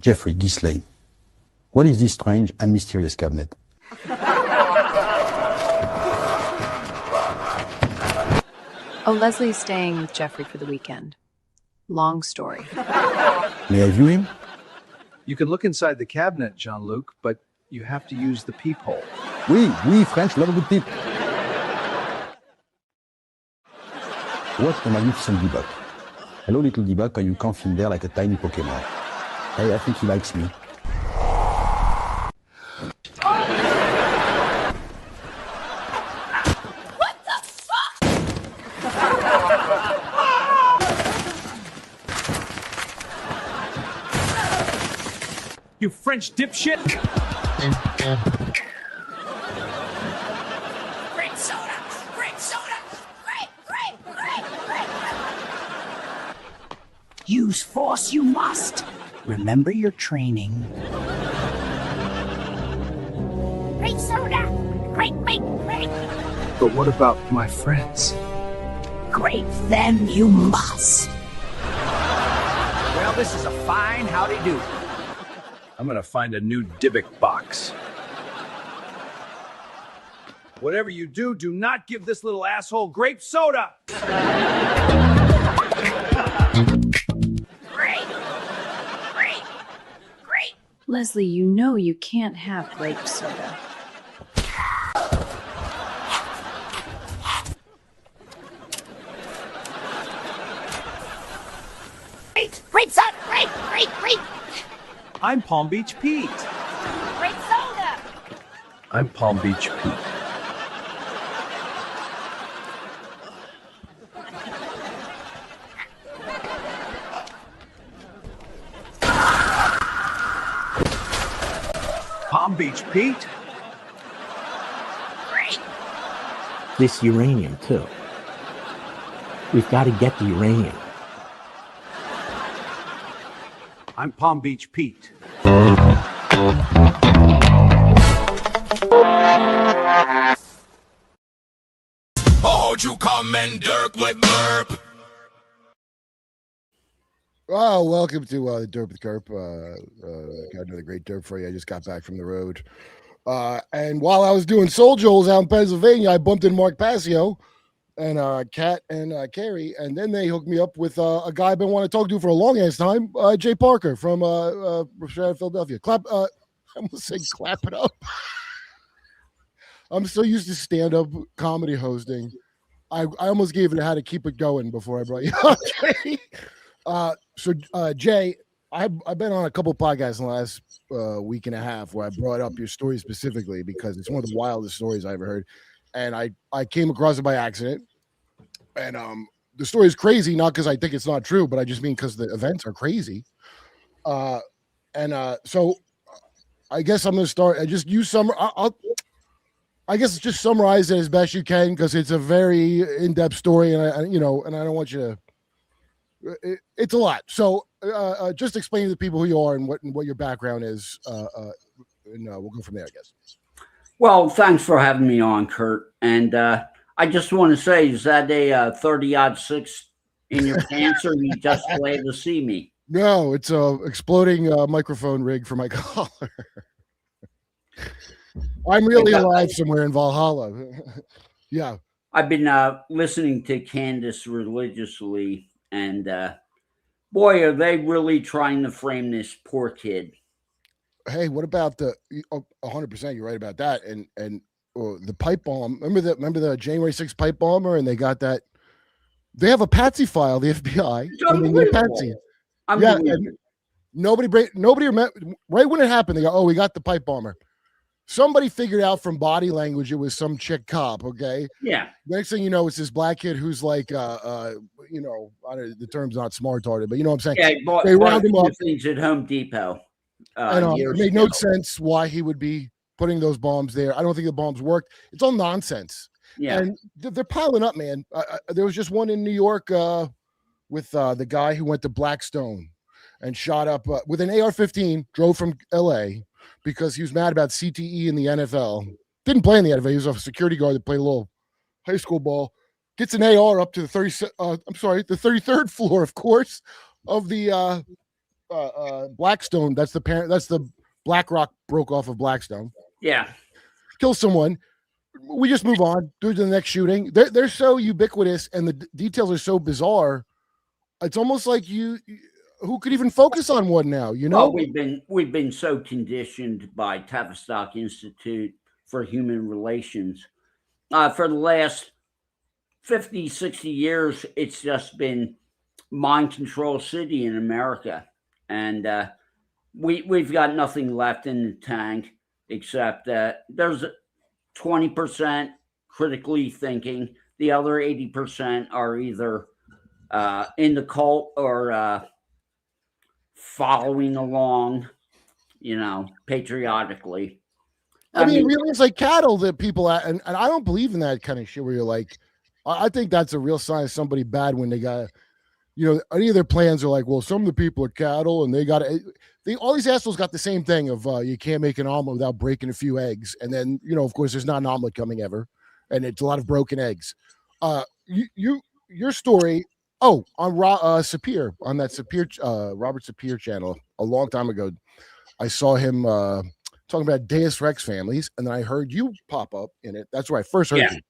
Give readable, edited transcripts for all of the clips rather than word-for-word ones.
Jeffrey Gisley. What is this strange and mysterious cabinet? Oh, Leslie's staying with Jeffrey for the weekend. Long story. May I view him? You can look inside the cabinet, Jean-Luc, but you have to use the peephole. Oui, French love a good tip. What a magnificent debug. Hello, little debug, can you come in there like a tiny Pokemon? Hey, I think he likes me. What the fuck? You French dipshit! Grape soda! Grape soda! Grape! Use force you must. Remember your training. Grape soda! Grape! But what about my friends? Grape them you must. Well, this is a fine howdy-do. I'm gonna find a new Dybbuk box. Whatever you do, do not give this little asshole grape soda! Grape! Leslie, you know you can't have grape soda. Grape soda! Grape! I'm Palm Beach Pete. Grape soda! I'm Palm Beach Pete. Palm Beach Pete? Grape! This uranium, too. We've got to get the uranium. I'm Palm Beach Pete. Oh, you come and Derp with Kurp. Oh, welcome to the Derp with Kurp. Got another great derp for you. I just got back from the road. And while I was doing Soul Joels out in Pennsylvania, I bumped into Mark Passio and Kat and Carrie, and then they hooked me up with a guy I've been wanting to talk to for a long ass time, Jay Parker from Philadelphia. I almost said clap it up. I'm so used to stand-up comedy hosting. I almost gave it how to keep it going before I brought you up, Jay. Jay, I've been on a couple podcasts in the last week and a half where I brought up your story specifically because it's one of the wildest stories I ever heard. And I came across it by accident. And the story is crazy, not because I think it's not true, but I just mean because the events are crazy. So I guess I'm going to start. I guess just summarize it as best you can because it's a very in-depth story, and I don't want you to. It's a lot. So just explain to the people who you are and what your background is, and we'll go from there, I guess. Well, thanks for having me on, Kurt. And I just want to say, is that a 30-06 in your pants, or you just glad to see me? No, it's a exploding microphone rig for my collar. I'm really alive somewhere in Valhalla. Yeah. I've been listening to Candace religiously, and boy, are they really trying to frame this poor kid. Hey, what about 100%? You're right about that. And the pipe bomb. Remember the January 6th pipe bomber? And they got that. They have a patsy file, the FBI. Patsy. Yeah. Nobody remember right when it happened. They go, "Oh, we got the pipe bomber." Somebody figured out from body language it was some chick cop. Okay. Yeah. Next thing you know, it's this black kid who's like, the term's not smart-hearted, but you know what I'm saying? Yeah, they round him up. Things at Home Depot. It made no sense why he would be putting those bombs there. I don't think the bombs worked. It's all nonsense. Yeah. And they're piling up, man. There was just one in New York with the guy who went to Blackstone and shot up with an AR-15, drove from L.A., because he was mad about CTE in the NFL. Didn't play in the NFL. He was a security guard that played a little high school ball. Gets an AR up to the 33rd floor, of course, of the Blackstone. That's the parent. That's the BlackRock broke off of Blackstone. Yeah. Kill someone. We just move on. Do the next shooting. They're so ubiquitous, and the details are so bizarre. It's almost like who could even focus on one now? You know, we've been so conditioned by Tavistock Institute for Human Relations for the last 50, 60 years. It's just been mind control city in America, and we've got nothing left in the tank except that there's 20% critically thinking. The other 80% are either in the cult or following along, patriotically. I mean, really, it's like cattle that people, and I don't believe in that kind of shit where you're like, I think that's a real sign of somebody bad when they got, any of their plans are like, well, some of the people are cattle and they got all these assholes got the same thing of you can't make an omelet without breaking a few eggs. And then, of course, there's not an omelet coming ever. And it's a lot of broken eggs. Your story, on Sapir, on that Sapir, Robert Sapir channel a long time ago, I saw him talking about Deus Rex families, and then I heard you pop up in it. That's where I first heard you.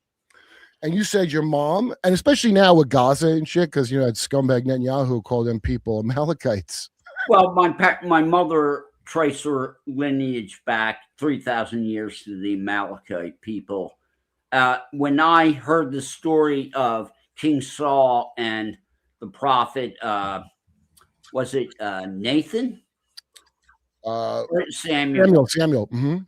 And you said your mom, and especially now with Gaza and shit, because that scumbag Netanyahu called them people Amalekites. Well, my mother traced her lineage back 3,000 years to the Amalekite people. When I heard the story of King Saul and the prophet, was it Nathan? Samuel. Mm-hmm.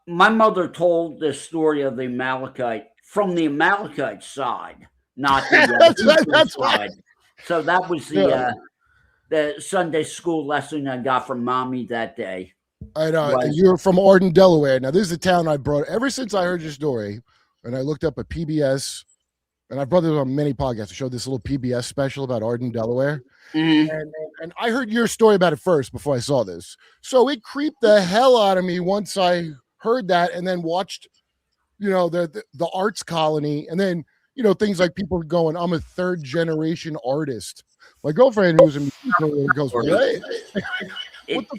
My mother told the story of the Amalekite from the Amalekite side, not the that's side. right. So that was the Sunday school lesson I got from mommy that day. I know. And you're from Arden, Delaware. Now, this is the town I brought ever since I heard your story, and I looked up a PBS, and I brought this on many podcasts. I showed this little PBS special about Arden, Delaware. Mm-hmm. And I heard your story about it first before I saw this. So it creeped the hell out of me once I heard that and then watched, the arts colony. And then, things like people going, I'm a third generation artist. My girlfriend who's a musician goes, what the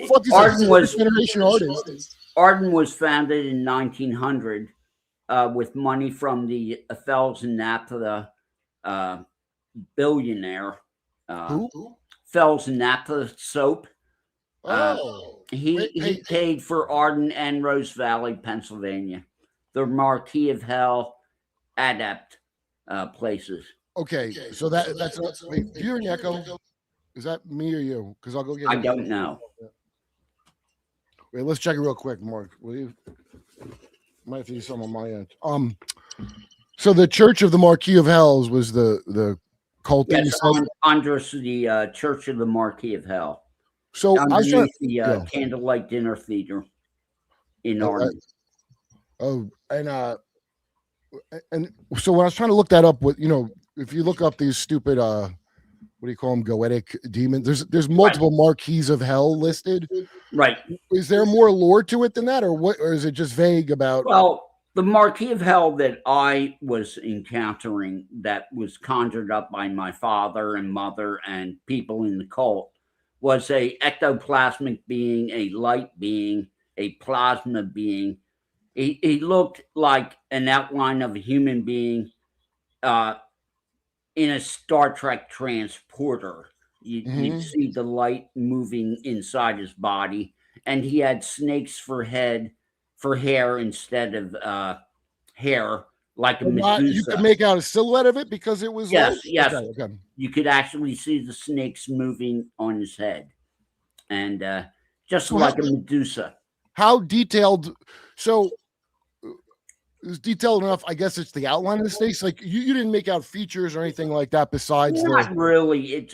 fuck is Arden a third generation artist? Arden was founded in 1900 with money from the Fels and Naphtha billionaire. Who? Fels and Naphtha soap. He paid for Arden and Rose Valley, Pennsylvania. The Marquis of Hell adept places. Okay, so that's wait, you hear an echo? Is that me or you? Because I'll go get it. I don't know. Wait, let's check it real quick, Mark. Will you? Might have to do something on my end. So the Church of the Marquis of Hells was the cult. Yes, under the Church of the Marquis of Hell. So I was trying the Candlelight Dinner Theater in Arden. And so when I was trying to look that up, if you look up these stupid what do you call them, goetic demons, there's multiple Marquis of Hell listed. Right. Is there more lore to it than that, or what, or is it just vague about? Well, the Marquis of Hell that I was encountering, that was conjured up by my father and mother and people in the cult, was a ectoplasmic being, a light being, a plasma being. He looked like an outline of a human being in a Star Trek transporter. You'd see the light moving inside his body, and he had snakes for hair instead of hair, like a Medusa. You could make out a silhouette of it because it was yes. Okay. You could actually see the snakes moving on his head, and just like a Medusa. How detailed? So it's detailed enough. I guess it's the outline of the snakes. Like you didn't make out features or anything like that besides. Not really.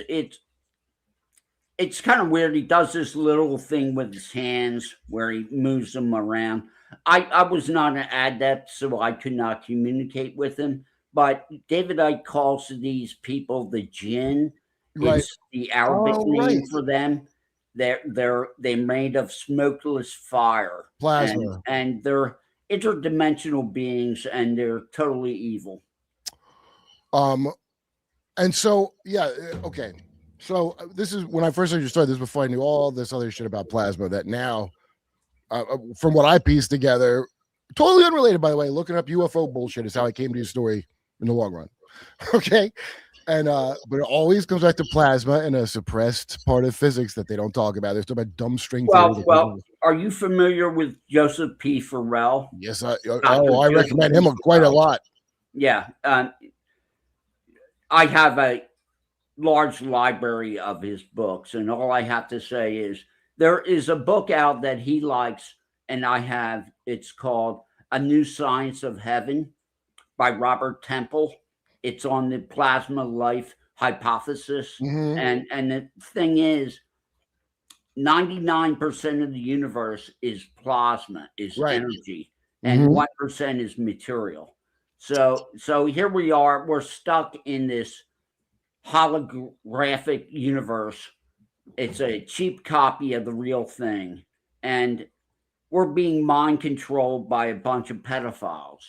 It's kind of weird. He does this little thing with his hands where he moves them around. I was not an adept, so I could not communicate with him. But David Icke calls these people the jinn. Right. It's the Arabic name for them. They're made of smokeless fire, plasma, and they're interdimensional beings, and they're totally evil. And so okay. So this is when I first heard your story. This is before I knew all this other shit about plasma. That now, from what I pieced together, totally unrelated, by the way. Looking up UFO bullshit is how I came to your story in the long run. Okay, and but it always comes back to plasma and a suppressed part of physics that they don't talk about. They're talking about dumb string theory. Well, are you familiar with Joseph P. Farrell? Yes, I recommend him quite a lot. Yeah, I have a large library of his books, and all I have to say is there is a book out that he likes, and I have. It's called A New Science of Heaven by Robert Temple. It's on the plasma life hypothesis, and the thing is, 99% of the universe is plasma, is energy, and 1% is material. So here we are. We're stuck in this holographic universe. It's a cheap copy of the real thing, and we're being mind controlled by a bunch of pedophiles.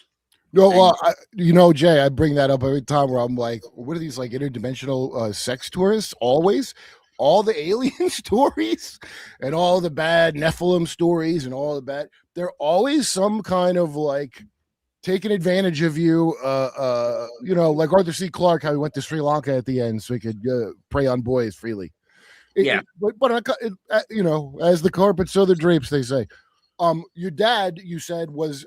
No, well, Jay, I bring that up every time where I'm like, what are these like interdimensional sex tourists? Always, all the alien stories and all the bad Nephilim stories and all the bad, they're always some kind of like taking advantage of you, like Arthur C. Clarke, how he went to Sri Lanka at the end so he could prey on boys freely. But as the carpet, so the drapes, they say. Your dad, you said, was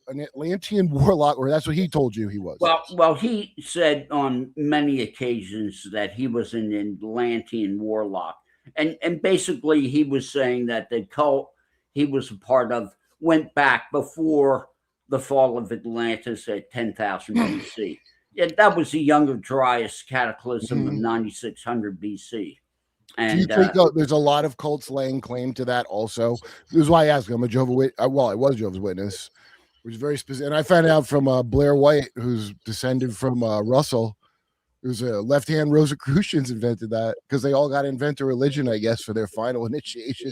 an Atlantean warlock, or that's what he told you he was. Well, he said on many occasions that he was an Atlantean warlock, and basically he was saying that the cult he was a part of went back before the fall of Atlantis at 10,000 BC. Yeah, that was the Younger Dryas cataclysm of 9600 BC. And do you think there's a lot of cults laying claim to that also? This is why I asked. I'm a Jehovah's Witness. Well, I was Jehovah's Witness, which is very specific. And I found out from Blair White, who's descended from Russell, who's a left-hand Rosicrucians invented that because they all got to invent a religion, I guess, for their final initiation.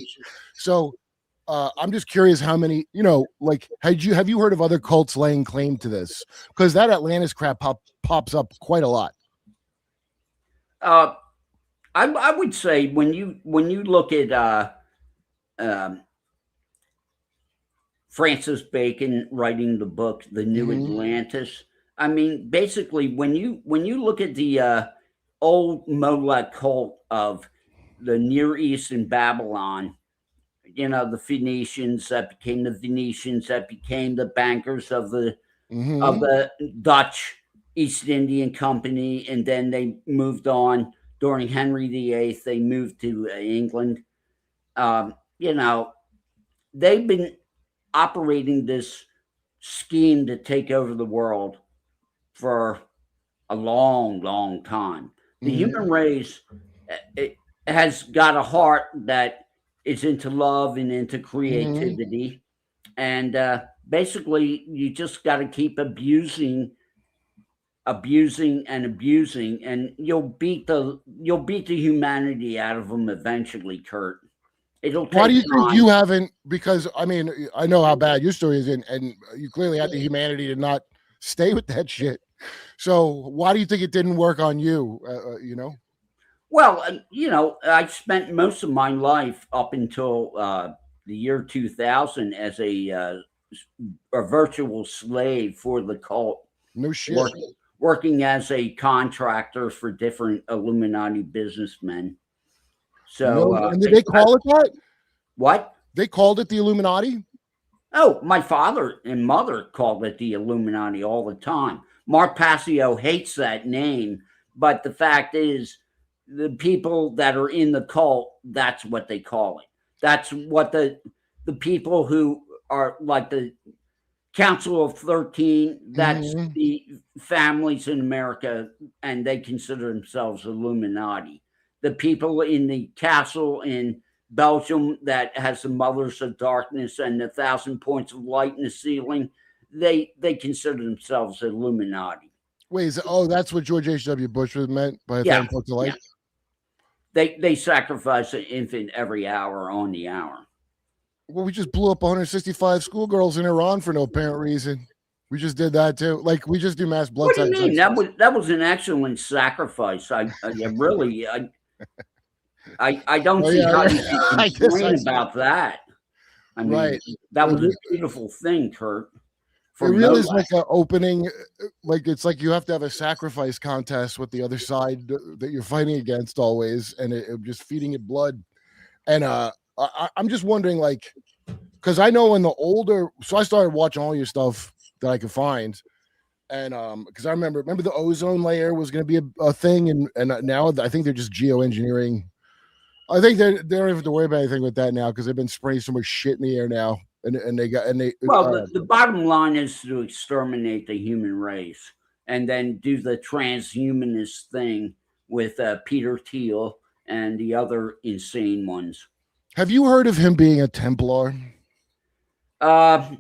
So I'm just curious how many, have you heard of other cults laying claim to this? Because that Atlantis crap pops up quite a lot. I would say when you look at Francis Bacon writing the book The New Atlantis, I mean, basically when you look at the old Molech cult of the Near East and Babylon, the Phoenicians that became the Venetians that became the bankers of the Dutch East Indian Company, and then they moved on. During Henry VIII, they moved to England. They've been operating this scheme to take over the world for a long, long time. The human race has got a heart that is into love and into creativity. And basically, you just got to keep abusing, and you'll beat the humanity out of them eventually, Kurt. Why do you think you haven't? Because I mean, I know how bad your story is, and you clearly had the humanity to not stay with that shit. So why do you think it didn't work on you? Well, I spent most of my life up until the year 2000 as a virtual slave for the cult. No shit. Working as a contractor for different Illuminati businessmen. So, and did they call it that? What? They called it the Illuminati? Oh, my father and mother called it the Illuminati all the time. Mark Passio hates that name, but the fact is, the people that are in the cult, that's what they call it. That's what the people who are like the Council of 13, that's the families in America, and they consider themselves Illuminati. The people in the castle in Belgium that has the Mothers of Darkness and 1,000 points of light in the ceiling, they consider themselves Illuminati. Wait, that's what George H.W. Bush was meant by 1,000 points of light? Yeah. They sacrifice an infant every hour on the hour. Well, we just blew up 165 schoolgirls in Iran for no apparent reason. We just did that too. Like we just do mass blood. What do you mean? That was an excellent sacrifice. I don't Oh, see yeah, how yeah. you I can guess I complain see. about that. I mean, Right. that was It a beautiful thing, Kurt. It From really no is like an opening, like it's like you have to have a sacrifice contest with the other side that you're fighting against always, and it just feeding it blood. And I'm just wondering, like, because I know in the older, so I started watching all your stuff that I could find, and because I remember the ozone layer was going to be a thing, and now I think they're just geoengineering. I think they don't have to worry about anything with that now because they've been spraying so much shit in the air now, and they Well, the bottom line is to exterminate the human race and then do the transhumanist thing with Peter Thiel and the other insane ones. Have you heard of him being a Templar? I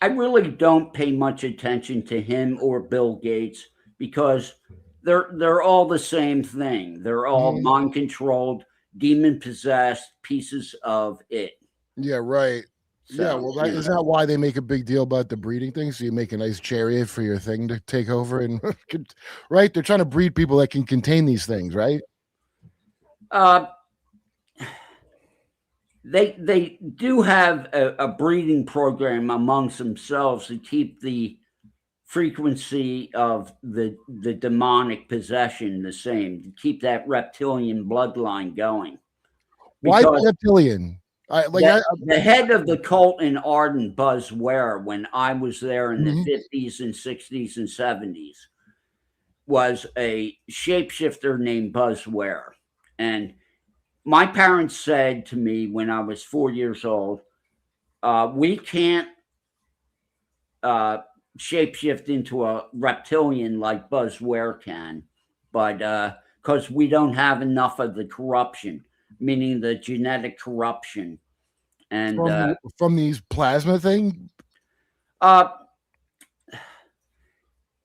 really don't pay much attention to him or Bill Gates because they're all the same thing. They're all mind controlled, demon possessed pieces of it. Yeah, right. So, yeah, well, is that why they make a big deal about the breeding thing? So you make a nice chariot for your thing to take over, and right? They're trying to breed people that can contain these things, right? They do have a breeding program amongst themselves to keep the frequency of the demonic possession the same, to keep that reptilian bloodline going. Why reptilian? The head of the cult in Arden, Buzz Ware, when I was there in the 50s and 60s and 70s, was a shapeshifter named Buzz Ware. And my parents said to me when I was 4 years old, we can't shapeshift into a reptilian like Buzz Ware can, but because we don't have enough of the corruption, meaning the genetic corruption. And from these plasma thing?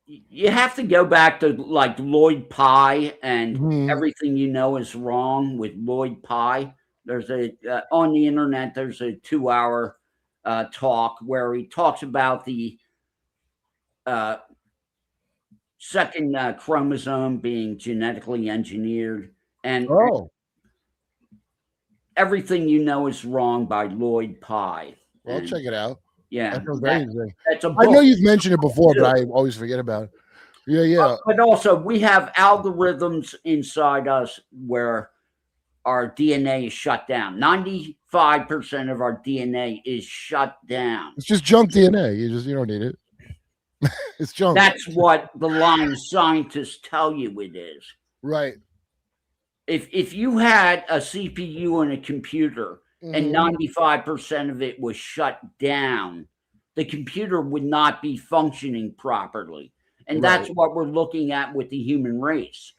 You have to go back to like Lloyd Pye and Everything You Know Is Wrong with Lloyd Pye. There's on the internet, there's a 2-hour talk where he talks about the second chromosome being genetically engineered, and Everything You Know Is Wrong by Lloyd Pye. Well, I'll check it out. Yeah, that's a book. I know you've mentioned it before, but I always forget about it. Yeah. But also, we have algorithms inside us where our DNA is shut down. 95% of our DNA is shut down. It's just junk DNA. You don't need it. It's junk. That's what the line scientists tell you it is. Right. If you had a CPU and a computer and 95% of it was shut down, the computer would not be functioning properly. And that's what we're looking at with the human race.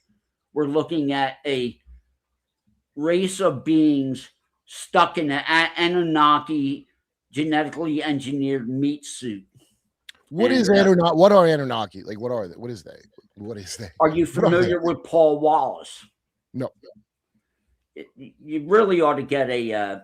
We're looking at a race of beings stuck in an Anunnaki genetically engineered meat suit. What is Anunnaki? What are Anunnaki? Like, what are they? What is they? Are you familiar with Paul Wallace? No. You really ought to get a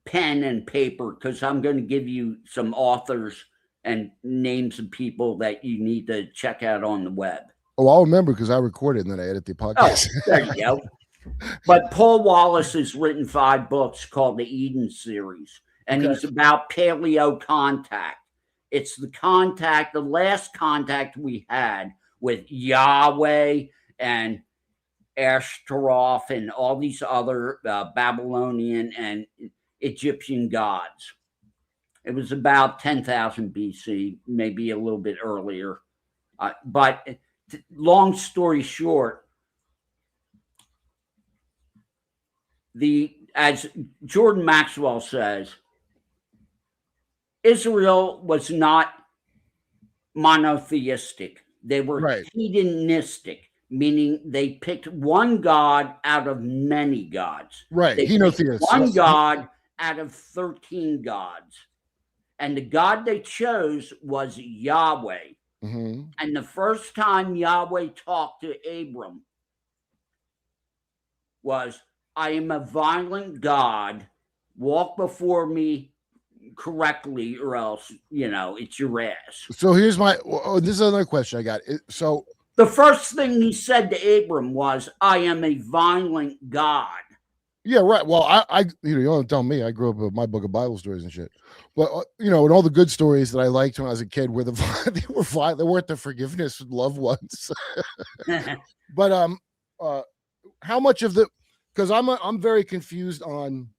pen and paper, because I'm going to give you some authors and names of people that you need to check out on the web. Oh, I'll remember because I recorded and then I edit the podcast. Oh, there you go. But Paul Wallace has written 5 books called the Eden series, and he's about paleo contact. It's the last contact we had with Yahweh and Ashtaroth and all these other Babylonian and Egyptian gods. It was about 10,000 BC, maybe a little bit earlier. But long story short, as Jordan Maxwell says, Israel was not monotheistic. They were hedonistic, meaning they picked one god out of many gods. Right. They picked one god out of 13 gods. And the God they chose was Yahweh. And the first time Yahweh talked to Abram was, I am a violent God. Walk before me correctly, or else, it's your ass. So here's this is another question I got. So The first thing he said to Abram was, "I am a violent God." Yeah, right. Well, I you don't tell me. I grew up with my book of Bible stories and shit. But and all the good stories that I liked when I was a kid were they were violent. They weren't the forgiveness of loved ones. But how much of the? Because I'm very confused on.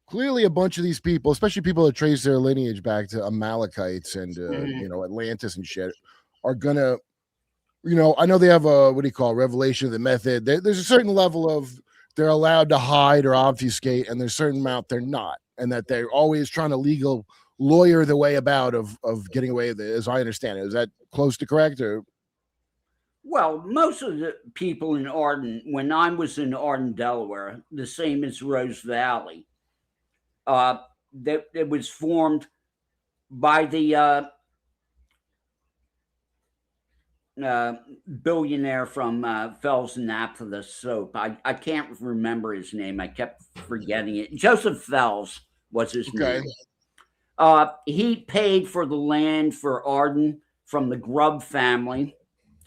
Clearly, a bunch of these people, especially people that trace their lineage back to Amalekites and Atlantis and shit, are gonna. I know they have a revelation of the method. There's a certain level of they're allowed to hide or obfuscate, and there's a certain amount they're not, and that they're always trying to lawyer the way about of getting away with it, as I understand it. Is that close to correct? Or well, most of the people in Arden, when I was in Arden, Delaware, the same as Rose Valley, that it was formed by the billionaire from Fells and Naphtha Soap. I can't remember his name. I kept forgetting it. Joseph Fells was his name. He paid for the land for Arden from the Grubb family.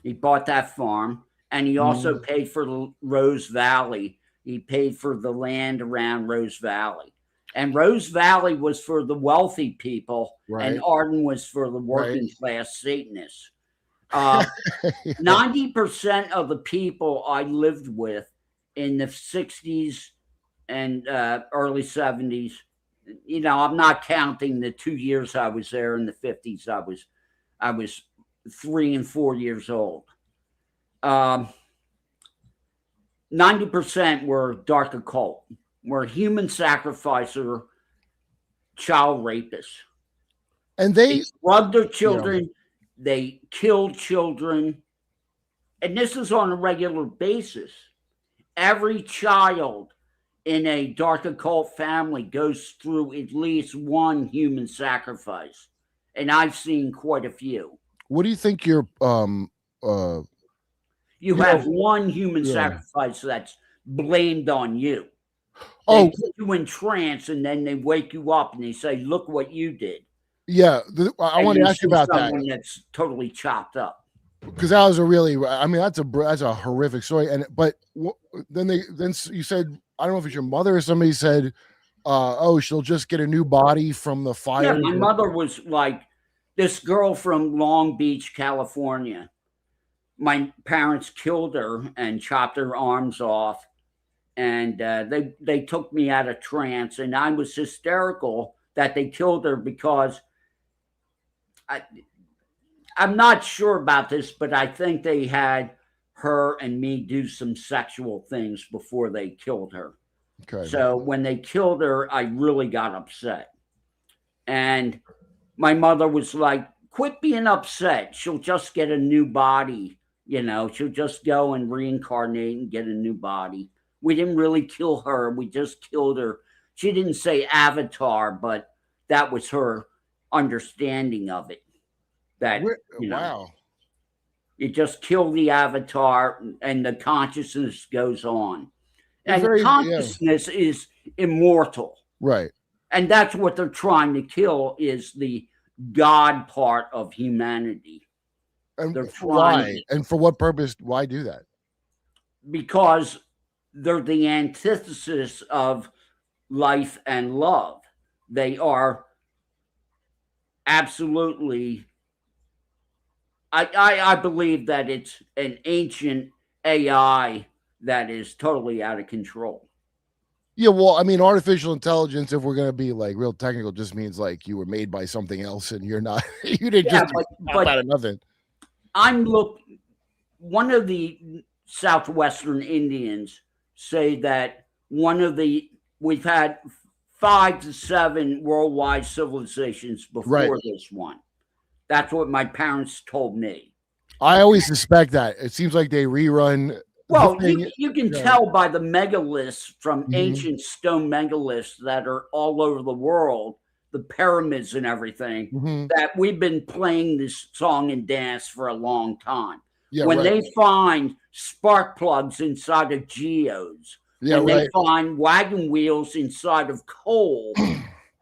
He bought that farm, and he also paid for the Rose Valley. He paid for the land around Rose Valley. And Rose Valley was for the wealthy people, and Arden was for the working class Satanists. 90% of the people I lived with in the 60s and early 70s, I'm not counting the 2 years I was there in the 50s. I was 3 and 4 years old. 90% were dark occult, were human sacrificer, child rapists. And they drugged their children. They killed children. And this is on a regular basis. Every child in a dark occult family goes through at least one human sacrifice. And I've seen quite a few. What do you think your you have one human sacrifice that's blamed on you. They put you in trance, and then they wake you up and they say, "Look what you did." Yeah, I want to ask you about that. That's totally chopped up. Because that was that's a horrific story. But then you said, I don't know if it's your mother or somebody said, she'll just get a new body from the fire. Yeah, my mother was like this girl from Long Beach, California. My parents killed her and chopped her arms off, and they took me out of trance, and I was hysterical that they killed her because I'm not sure about this, but I think they had her and me do some sexual things before they killed her. Okay. So when they killed her, I really got upset. And my mother was like, "Quit being upset. She'll just get a new body. She'll just go and reincarnate and get a new body. We didn't really kill her. We just killed her." She didn't say avatar, but that was her understanding of it. That, wow. You just kill the avatar and the consciousness goes on. And consciousness is immortal. Right. And that's what they're trying to kill, is the God part of humanity. And why? And for what purpose? Why do that? Because they're the antithesis of life and love. They are absolutely... I believe that it's an ancient AI that is totally out of control. Yeah, well, I mean, artificial intelligence, if we're going to be like real technical, just means like you were made by something else and you're not, you didn't just pop out of nothing. One of the Southwestern Indians say that we've had 5 to 7 worldwide civilizations before this one. That's what my parents told me. I always suspect that. It seems like they rerun. Well, you can tell by the megaliths from ancient stone megaliths that are all over the world, the pyramids and everything, that we've been playing this song and dance for a long time. Yeah, when they find spark plugs inside of geodes, when they find wagon wheels inside of coal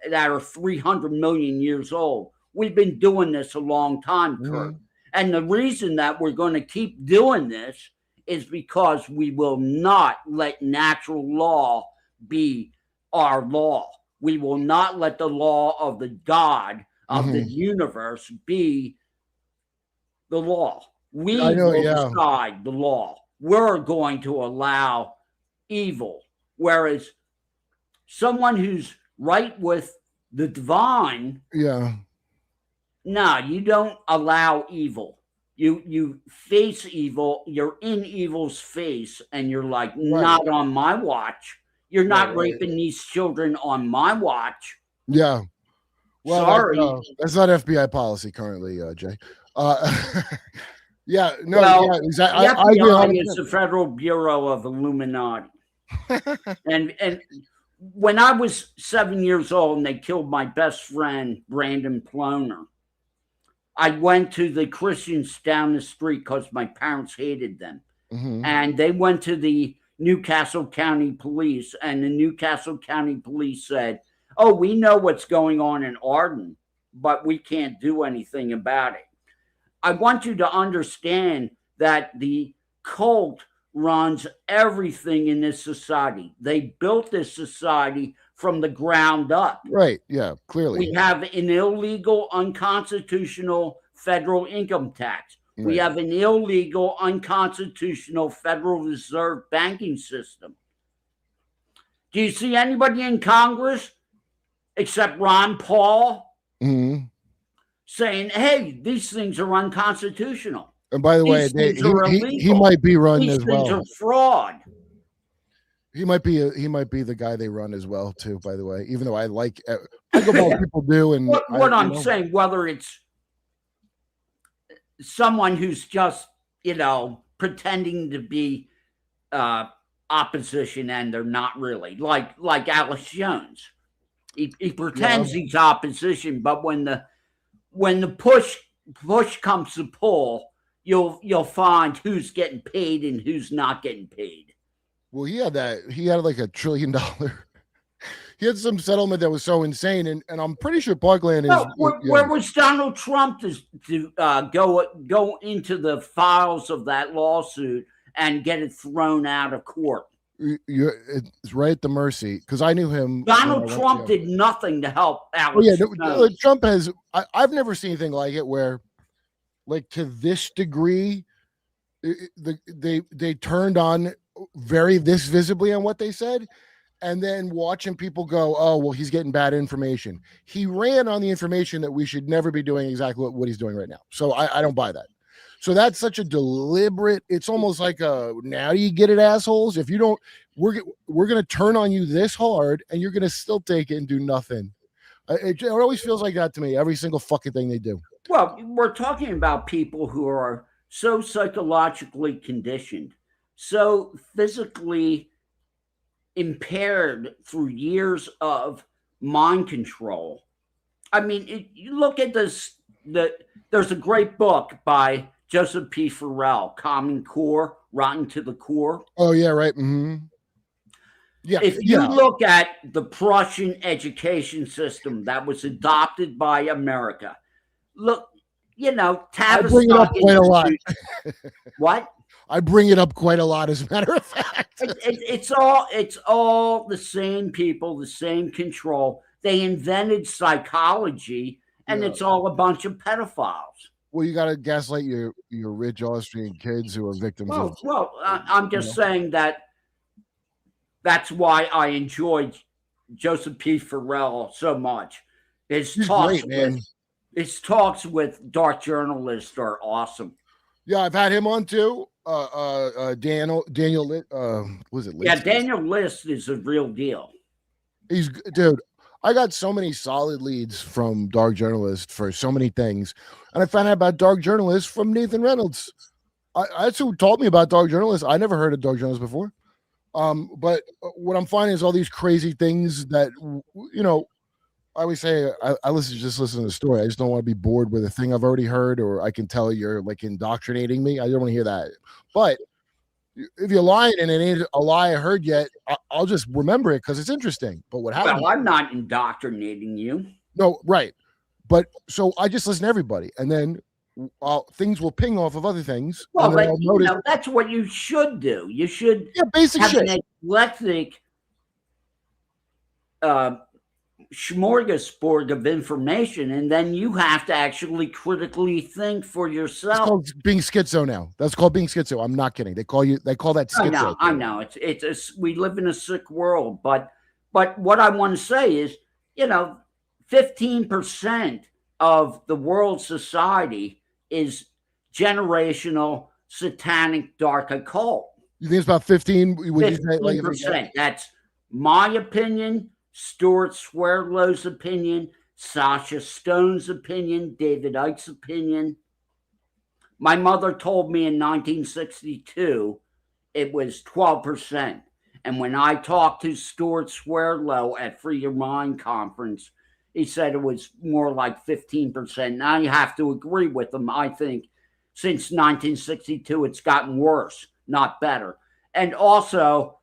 that are 300 million years old, we've been doing this a long time, Kurp. And the reason that we're going to keep doing this is because we will not let natural law be our law. We will not let the law of the God of the universe be the law. We will decide the law. We're going to allow evil. Whereas someone who's right with the divine, no, you don't allow evil. You face evil. You're in evil's face, and you're like, not on my watch. You're not raping these children on my watch. Yeah. Well, sorry, that's not FBI policy currently, Jay. Yeah, no, well, exactly. The FBI is the Federal Bureau of Illuminati. and when I was 7 years old and they killed my best friend, Brandon Ploner, I went to the Christians down the street because my parents hated them. And they went to the Newcastle County Police, and the Newcastle County Police said, oh, we know what's going on in Arden, but we can't do anything about it. I want you to understand that the cult runs everything in this society. They built this society from the ground up. Right. Yeah, clearly. We have an illegal, unconstitutional federal income tax. Right. We have an illegal, unconstitutional Federal Reserve banking system. Do you see anybody in Congress except Ron Paul saying, hey, these things are unconstitutional? And by the way, he might be run as well. These things are fraud. He might be the guy they run as well too. By the way, even though I go by what people do, and what I'm saying, whether it's someone who's just pretending to be opposition and they're not really, like Alex Jones, he pretends he's opposition, but when the push comes to pull, you'll find who's getting paid and who's not getting paid. Well, he had like $1 trillion. He had some settlement that was so insane, and I'm pretty sure Parkland is. Where was Donald Trump to go into the files of that lawsuit and get it thrown out of court? It's right at the mercy, because I knew him. Donald Trump did nothing to help Alex. Trump has. I've never seen anything like it, where, like, to this degree, they turned on this visibly on what they said, and then watching people go, oh, well, he's getting bad information. He ran on the information that we should never be doing exactly what he's doing right now. So I don't buy that. So that's such a deliberate, it's almost like now do you get it, assholes? If you don't, we're going to turn on you this hard, and you're going to still take it and do nothing. It always feels like that to me, every single fucking thing they do. Well, we're talking about people who are so psychologically conditioned, so physically impaired through years of mind control. I mean, you look at this, there's a great book by Joseph P. Farrell, Common Core, Rotten to the Core. Oh, yeah, right. Yeah. If you look at the Prussian education system that was adopted by America, look, Tavistock I bring it up quite a lot. What? I bring it up quite a lot, as a matter of fact. It's all the same people, the same control. They invented psychology, and it's all a bunch of pedophiles. Well, you got to gaslight your rich Austrian kids who are victims of. Well, I'm just saying that's why I enjoyed Joseph P. Farrell so much. His talks with dark journalists are awesome. Yeah, I've had him on too. Daniel was it List? Yeah, Daniel List is a real deal. Dude, I got so many solid leads from dark journalists for so many things, and I found out about dark journalists from Nathan Reynolds. That's who taught me about dark journalists. I never heard of dark journalists before. But what I'm finding is all these crazy things that I always say I listen to the story. I just don't want to be bored with a thing I've already heard, or I can tell you're like indoctrinating me. I don't want to hear that. But if you're lying and it ain't a lie I heard yet, I'll just remember it because it's interesting. But what happened? Well, I'm not indoctrinating you. No, right. But so I just listen to everybody, and then things will ping off of other things. Well, and then but, I'll notice, that's what you should do. You should basic have shit. an eclectic smorgasbord of information, and then you have to actually critically think for It's yourself. called being schizo now. That's called being schizo. I'm not kidding. They call that schizo. I know. We live in a sick world, but what I want to say is, 15% of the world's society is generational satanic dark occult. You think it's about 15? Would you say 15%. That's my opinion, Stuart Swerdlow's opinion, Sasha Stone's opinion, David Icke's opinion. My mother told me in 1962 it was 12%. And when I talked to Stuart Swerdlow at Free Your Mind conference, he said it was more like 15%. Now you have to agree with him. I think since 1962, it's gotten worse, not better. And also,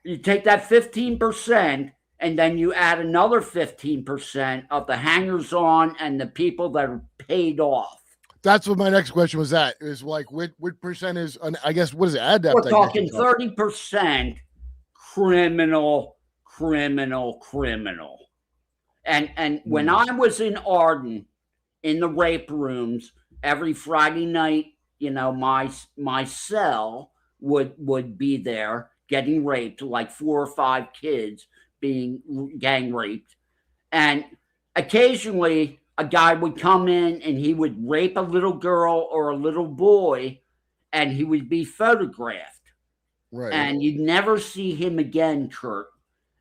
you take that 15% and then you add another 15% of the hangers-on and the people that are paid off. That's what my next question was at. Is like, what percent is, I guess, what is it? Adept, We're talking 30% criminal. And when I was in Arden, in the rape rooms, every Friday night, my cell would be there getting raped, like 4 or 5 kids being gang raped. And occasionally a guy would come in and he would rape a little girl or a little boy, and he would be photographed. Right. And you'd never see him again, Kurt.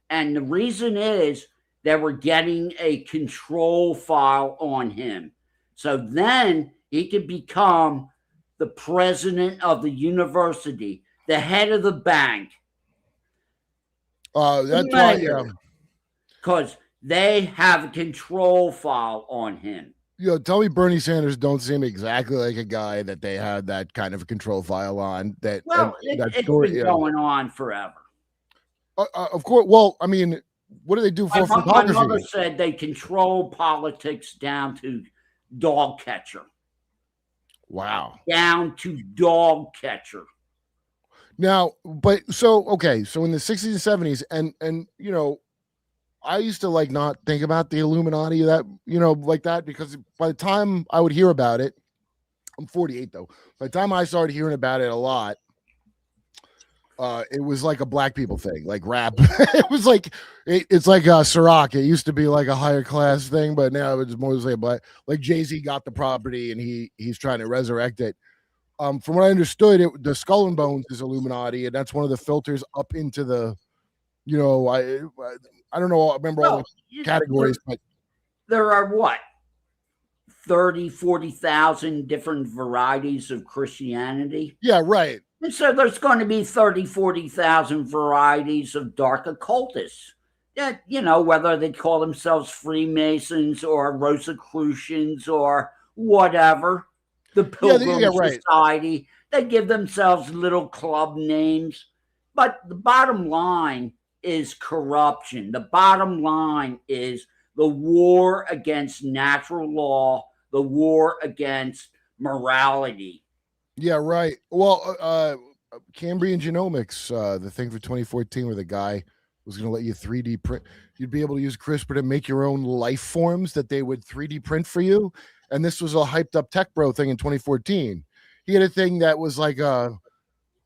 And the reason is they were getting a control file on him. So then he could become the president of the university, the head of the bank. That's why, because they have a control file on him. Tell me Bernie Sanders don't seem exactly like a guy that they had that kind of a control file on. It's been going on forever. Of course. Well, I mean, what do they do for photography? My mother said they control politics down to dog catcher. Wow. Down to dog catcher. Now, so in the 60s and 70s, and I used to not think about the Illuminati like that, because by the time I would hear about it, I'm 48 though. By the time I started hearing about it a lot, it was like a black people thing, like rap. It was like it's like Ciroc. It used to be like a higher class thing, but now it's mostly a black. Like Jay-Z got the property and he's trying to resurrect it. From what I understood, the Skull and Bones is Illuminati, and that's one of the filters up into the, I don't know. I remember all the categories, but there are what? 30, 40,000 different varieties of Christianity. Yeah, right. And so there's going to be 30, 40,000 varieties of dark occultists. That, whether they call themselves Freemasons or Rosicrucians or whatever, the Pilgrim Society, they give themselves little club names. But the bottom line is corruption. The bottom line is the war against natural law, the war against morality. Yeah, right. Well, Cambrian genomics, the thing for 2014 where the guy was going to let you 3D print. You'd be able to use CRISPR to make your own life forms that they would 3D print for you. And this was a hyped up tech bro thing in 2014. He had a thing that was like to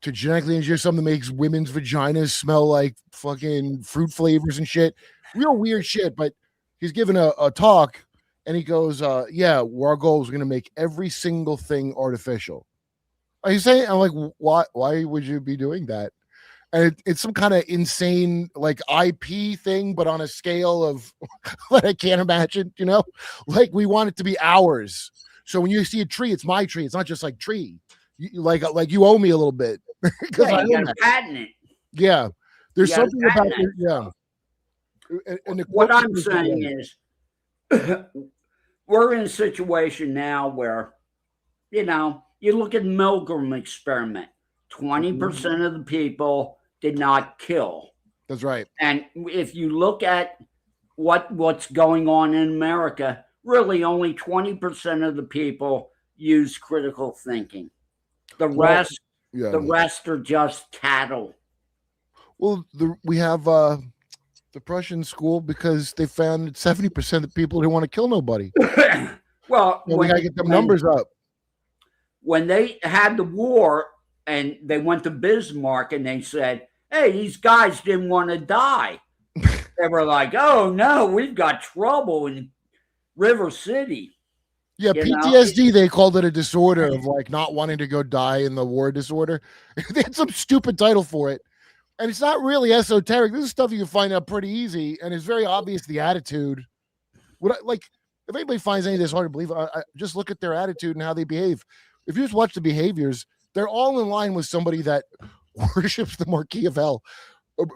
genetically engineer something that makes women's vaginas smell like fucking fruit flavors and shit. Real weird shit. But he's giving a talk and he goes, our goal is going to make every single thing artificial. Are you saying? I'm like, why would you be doing that? And it's some kind of insane like IP thing, but on a scale of what I can't imagine, like we want it to be ours. So when you see a tree, it's my tree. It's not just like tree. You, like you owe me a little bit. Yeah, you got to patent it. Yeah. There's something about it. Yeah. And what I'm saying is we're in a situation now where, you look at Milgram experiment, 20% of the people did not kill. That's right. And if you look at what's going on in America, really only 20% of the people use critical thinking. The Well, rest, the rest are just cattle. Well, we have the Prussian school because they found 70% of the people didn't want to kill nobody. Well, we gotta get them numbers up. When they had the war and they went to Bismarck and they said, "Hey, these guys didn't want to die." They were like, "Oh no, we've got trouble in River City." Yeah, PTSD, they called it a disorder of like not wanting to go die in the war disorder. They had some stupid title for it. And it's not really esoteric. This is stuff you can find out pretty easy. And it's very obvious the attitude. If anybody finds any of this hard to believe, I just look at their attitude and how they behave. If you just watch the behaviors, they're all in line with somebody that worships the Marquis of Hell.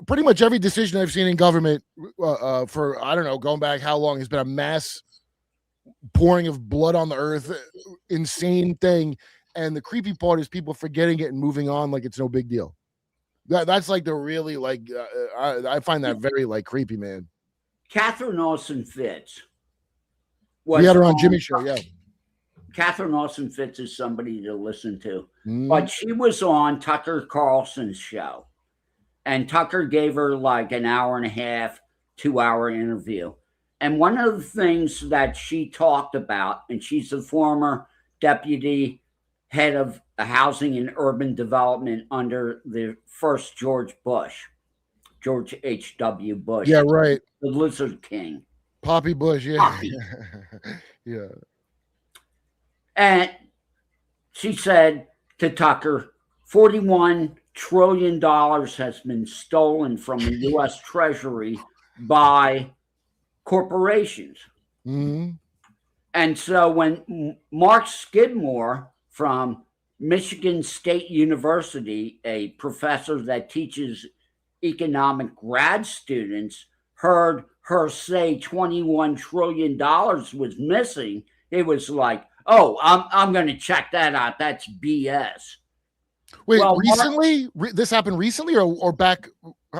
Pretty much every decision I've seen in government for, I don't know, going back how long, has been a mass pouring of blood on the earth, insane thing. And the creepy part is people forgetting it and moving on like it's no big deal. That's like the really like I find that very like creepy, man. Catherine Austin Fitz. We had her on Jimmy's show, yeah. Catherine Austin Fitz is somebody to listen to, but she was on Tucker Carlson's show, and Tucker gave her like an hour and a half, 2-hour interview. And one of the things that she talked about, and she's the former deputy head of housing and urban development under the first George H.W. Bush. Yeah, right. The Lizard King. Poppy Bush, yeah. Poppy. Yeah. And she said to Tucker, $41 trillion has been stolen from the U.S. Treasury by corporations. Mm-hmm. And so when Mark Skidmore from Michigan State University, a professor that teaches economic grad students, heard her say $21 trillion was missing, it was like, oh, I'm going to check that out. That's BS. Wait, well, recently? This happened recently or back?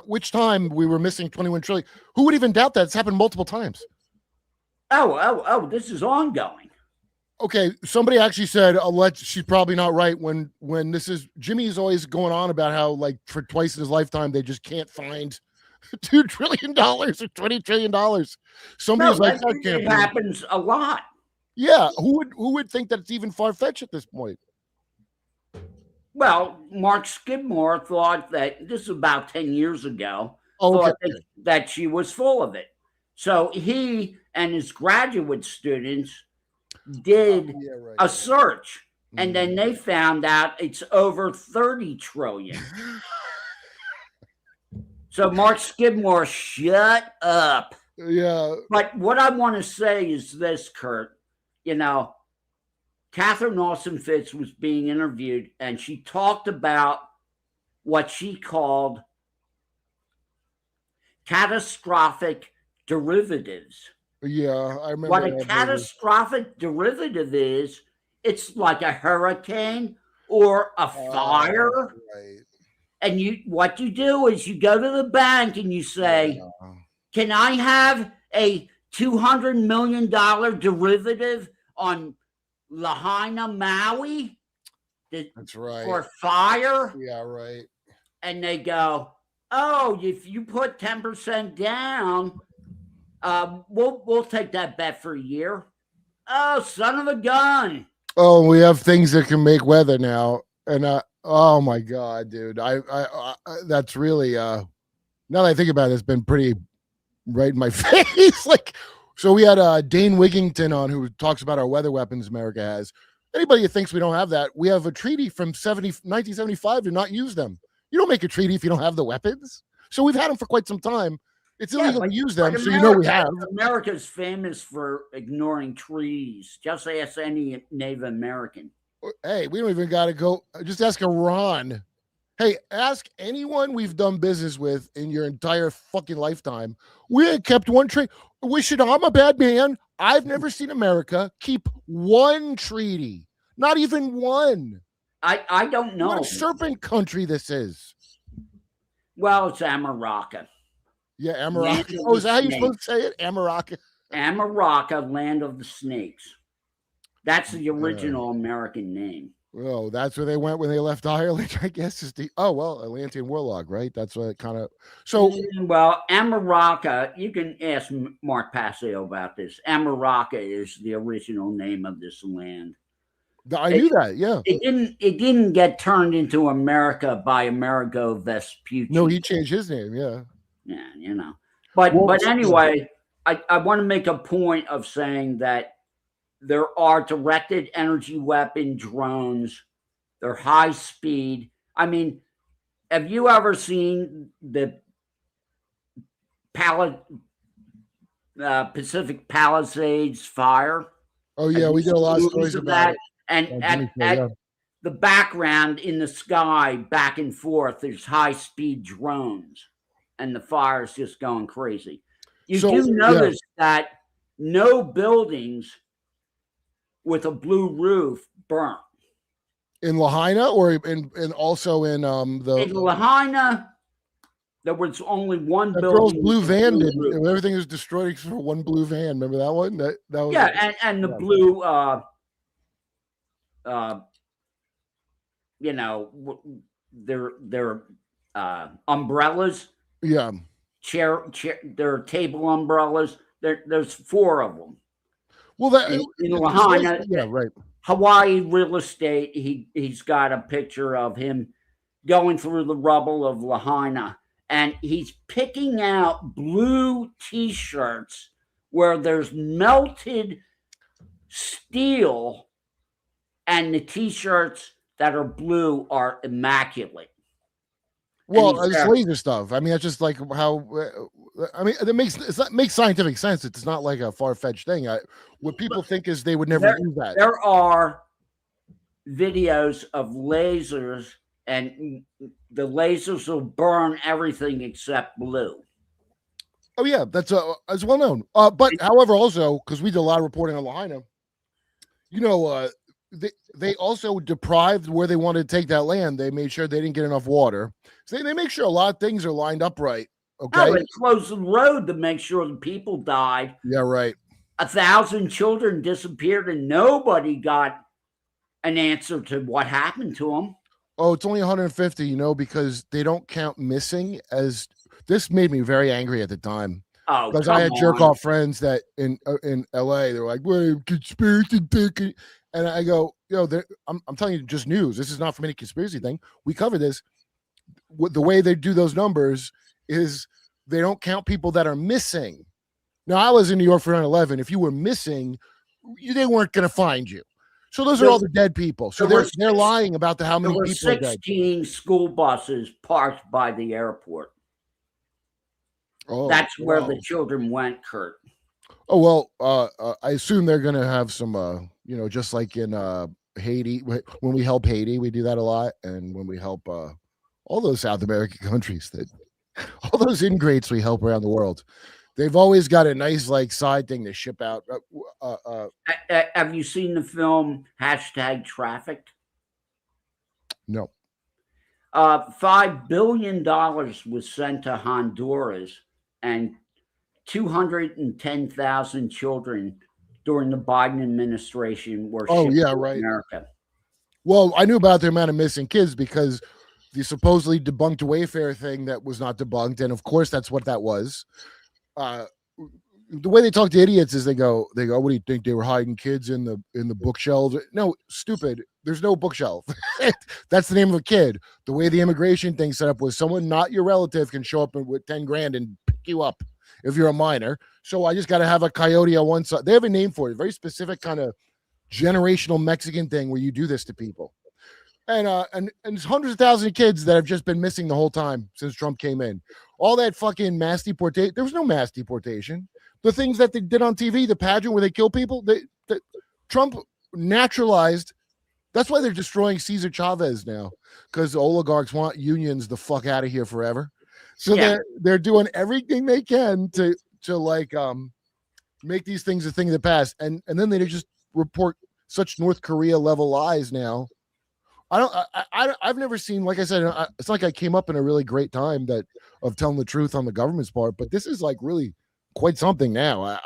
Which time we were missing 21 trillion? Who would even doubt that? It's happened multiple times. Oh, this is ongoing. Okay, somebody actually said, she's probably not right when this is, Jimmy's always going on about how like for twice in his lifetime, they just can't find $2 trillion or $20 trillion. Somebody's like, that it happens a lot. Yeah, who would think that it's even far-fetched at this point? Well, Mark Skidmore thought that this was about 10 years ago, thought that she was full of it. So he and his graduate students did a search, and then they found out it's over 30 trillion. So Mark Skidmore, shut up. Yeah. But what I want to say is this, Kurt. You know, Catherine Austin Fitz was being interviewed, and she talked about what she called catastrophic derivatives. Yeah, I remember. What a catastrophic derivative is, it's like a hurricane or a fire. Right. And what you do is you go to the bank and you say, can I have a $200 million derivative on Lahaina, Maui? That's right. For fire? Yeah, right. And they go, oh, if you put 10% down, we'll take that bet for a year. Oh, son of a gun. Oh, we have things that can make weather now. And oh my God, dude. I that's really now that I think about it, it's been pretty right in my face. Like, so we had Dane Wigington on, who talks about our weather weapons America has. Anybody who thinks we don't have that, we have a treaty from 1975 to not use them. You don't make a treaty if you don't have the weapons. So we've had them for quite some time. It's illegal to use them, so you know we have. America's famous for ignoring treaties. Just ask any Native American. Hey, we don't even got to go. Just ask Iran. Hey, ask anyone we've done business with in your entire fucking lifetime. We ain't kept one treaty. I'm a bad man. I've never seen America keep one treaty. Not even one. I don't know. What a serpent country this is. Well, it's Amaraka. Yeah, Amaraka. Oh, is that how you're supposed to say it? Amaraka. Amaraka, land of the snakes. That's the original American name. Oh, that's where they went when they left Ireland, I guess. Is the Atlantean warlock, right? That's what kind of. So well, Amaraka. You can ask Mark Passio about this. Amaraka is the original name of this land. I knew that. Yeah, it didn't get turned into America by Amerigo Vespucci. No, he changed his name. Yeah, yeah, But anyway, I want to make a point of saying that there are directed energy weapon drones. They're high speed. I mean, have you ever seen the Pacific Palisades fire? Oh yeah, we did a lot of stories about it. And at the background in the sky, back and forth, there's high speed drones, and the fire is just going crazy. You do notice that no buildings with a blue roof burnt. In Lahaina, or also in in Lahaina, there was only one building. Girl's blue van did. Everything was destroyed except for one blue van. Remember that one? That was and the blue their umbrellas. Yeah. Chair their table umbrellas. There's 4 of them. Well, in Lahaina, yeah, right. Hawaii real estate. He's got a picture of him going through the rubble of Lahaina, and he's picking out blue T-shirts where there's melted steel, and the T-shirts that are blue are immaculate. Well, it's laser stuff. I mean, that's just like how. I mean, it makes scientific sense. It's not like a far-fetched thing. What people think is they would never do that. There are videos of lasers, and the lasers will burn everything except blue. Oh yeah, that's well known. But however, also because we did a lot of reporting on Lahaina, they also deprived where they wanted to take that land. They made sure they didn't get enough water. So they make sure a lot of things are lined up right. Okay. No, they closed the road to make sure the people died. Yeah, right. 1,000 children disappeared, and nobody got an answer to what happened to them. Oh, it's only 150, because they don't count missing as. This made me very angry at the time. Oh, because I had jerk off friends that in LA, they're like, "Wait, conspiracy thinking," and I go, I'm telling you, just news. This is not from any conspiracy thing. We cover this. The way they do those numbers is they don't count people that are missing. Now, I was in New York for 9/11. If you were missing, they weren't going to find you. So those are all the dead people. So they're lying about how many people are dead. 16 school buses parked by the airport. Oh, that's where the children went, Kurt. Oh, well, I assume they're going to have some, just like in Haiti. When we help Haiti, we do that a lot. And when we help all those South American countries, all those ingrates we help around the world, they've always got a nice side thing to ship out. Have you seen the film #Trafficked? No. $5 billion was sent to Honduras, and 210,000 children during the Biden administration were shipped to America. Well, I knew about the amount of missing kids because the supposedly debunked Wayfair thing that was not debunked, and of course that's what that was. The way they talk to idiots is they go, "What do you think? They were hiding kids in the bookshelves?" No, stupid. There's no bookshelf. That's the name of a kid. The way the immigration thing set up was someone not your relative can show up with 10 grand and pick you up if you're a minor. So I just got to have a coyote on one side. They have a name for it. A very specific kind of generational Mexican thing where you do this to people. And there's hundreds of thousands of kids that have just been missing the whole time since Trump came in. All that fucking mass deportation. There was no mass deportation. The things that they did on TV, the pageant where they kill people, Trump naturalized. That's why they're destroying Cesar Chavez now, because the oligarchs want unions the fuck out of here forever. So they're doing everything they can to make these things a thing of the past, and then they just report such North Korea level lies now. I've never seen, like I said, it's like I came up in a really great time of telling the truth on the government's part, but this is really quite something now.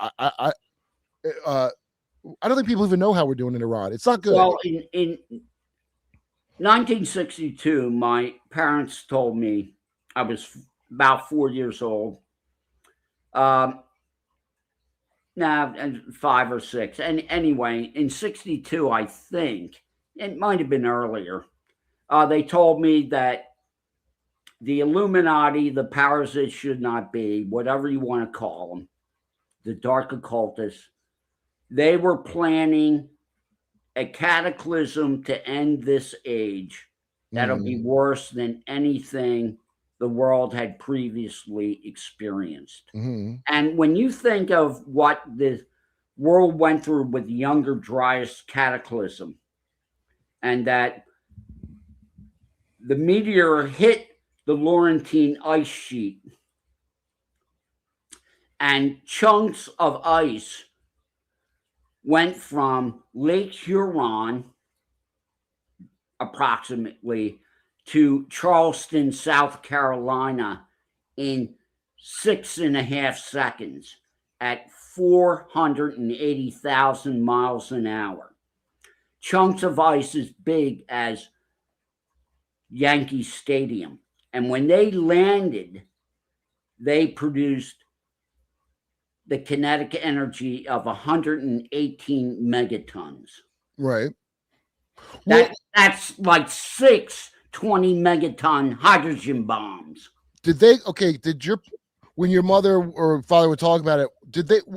I don't think people even know how we're doing in Iran. It's not good. Well, in 1962, my parents told me I was about 4 years old. Now, and 5 or 6. And anyway, in 62, I think, it might have been earlier, they told me that the Illuminati, the powers that should not be, whatever you want to call them, the dark occultists, they were planning a cataclysm to end this age that'll be worse than anything the world had previously experienced. And when you think of what the world went through with the Younger Dryas cataclysm, and that the meteor hit the Laurentine ice sheet, and chunks of ice went from Lake Huron approximately to Charleston, South Carolina in 6.5 seconds at 480,000 miles an hour. Chunks of ice as big as Yankee Stadium. And when they landed, they produced the kinetic energy of 118 megatons. Right. That's like 6 20 megaton hydrogen bombs. Did when your mother or father would talk about it,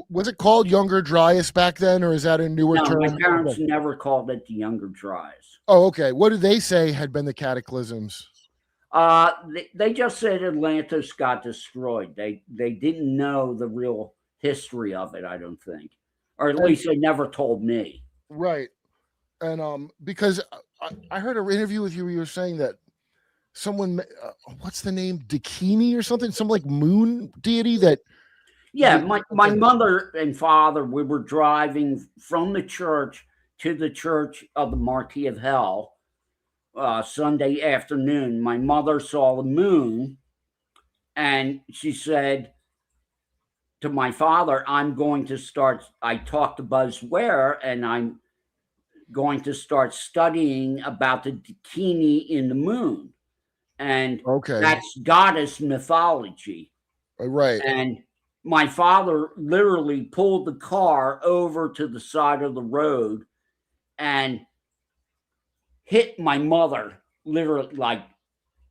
was it called Younger Dryas back then, or is that a newer term? My parents never called it the Younger Dryas. Oh, okay. What did they say had been the cataclysms? They just said Atlantis got destroyed. They didn't know the real history of it, I don't think. Or at least they never told me. Right. And because I heard an interview with you where you were saying that someone, what's the name, Dakini or something, some like moon deity that. Yeah, my mother and father, we were driving from the church to the Church of the Marquis of Hell Sunday afternoon. My mother saw the moon, and she said to my father, I talked to Buzz Ware, and I'm going to start studying about the Dakini in the moon. And that's goddess mythology. Right. And my father literally pulled the car over to the side of the road and hit my mother, literally like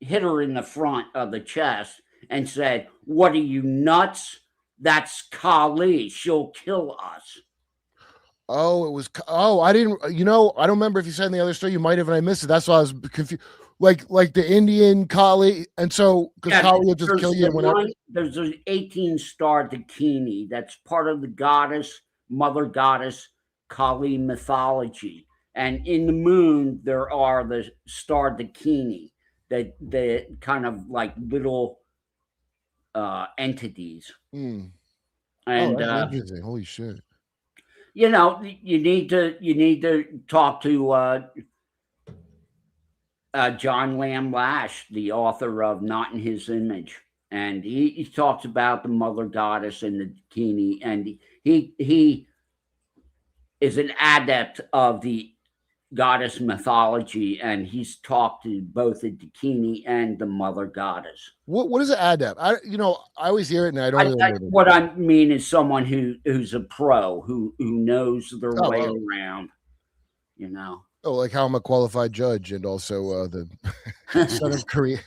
hit her in the front of the chest and said, "What are you, nuts? That's Kali. She'll kill us." Oh, it was. Oh, I didn't. I don't remember if you said in the other story. You might have, and I missed it. That's why I was confused. Like the Indian Kali, and so because Kali will just kill you. There's an 18-star Dakini that's part of the mother goddess Kali mythology, and in the moon there are the star Dakini, the kind of like little entities. And that's interesting. Holy shit. You need to talk to John Lamb Lash, the author of Not in His Image, and he talks about the mother goddess and the Dakini, and he is an adept of the goddess mythology, and he's talked to both the Dakini and the mother goddess. What is an adept? I always hear it, and I don't. What I mean is someone who's a pro who knows their way around. Oh, like how I'm a qualified judge, and also the son of Korea,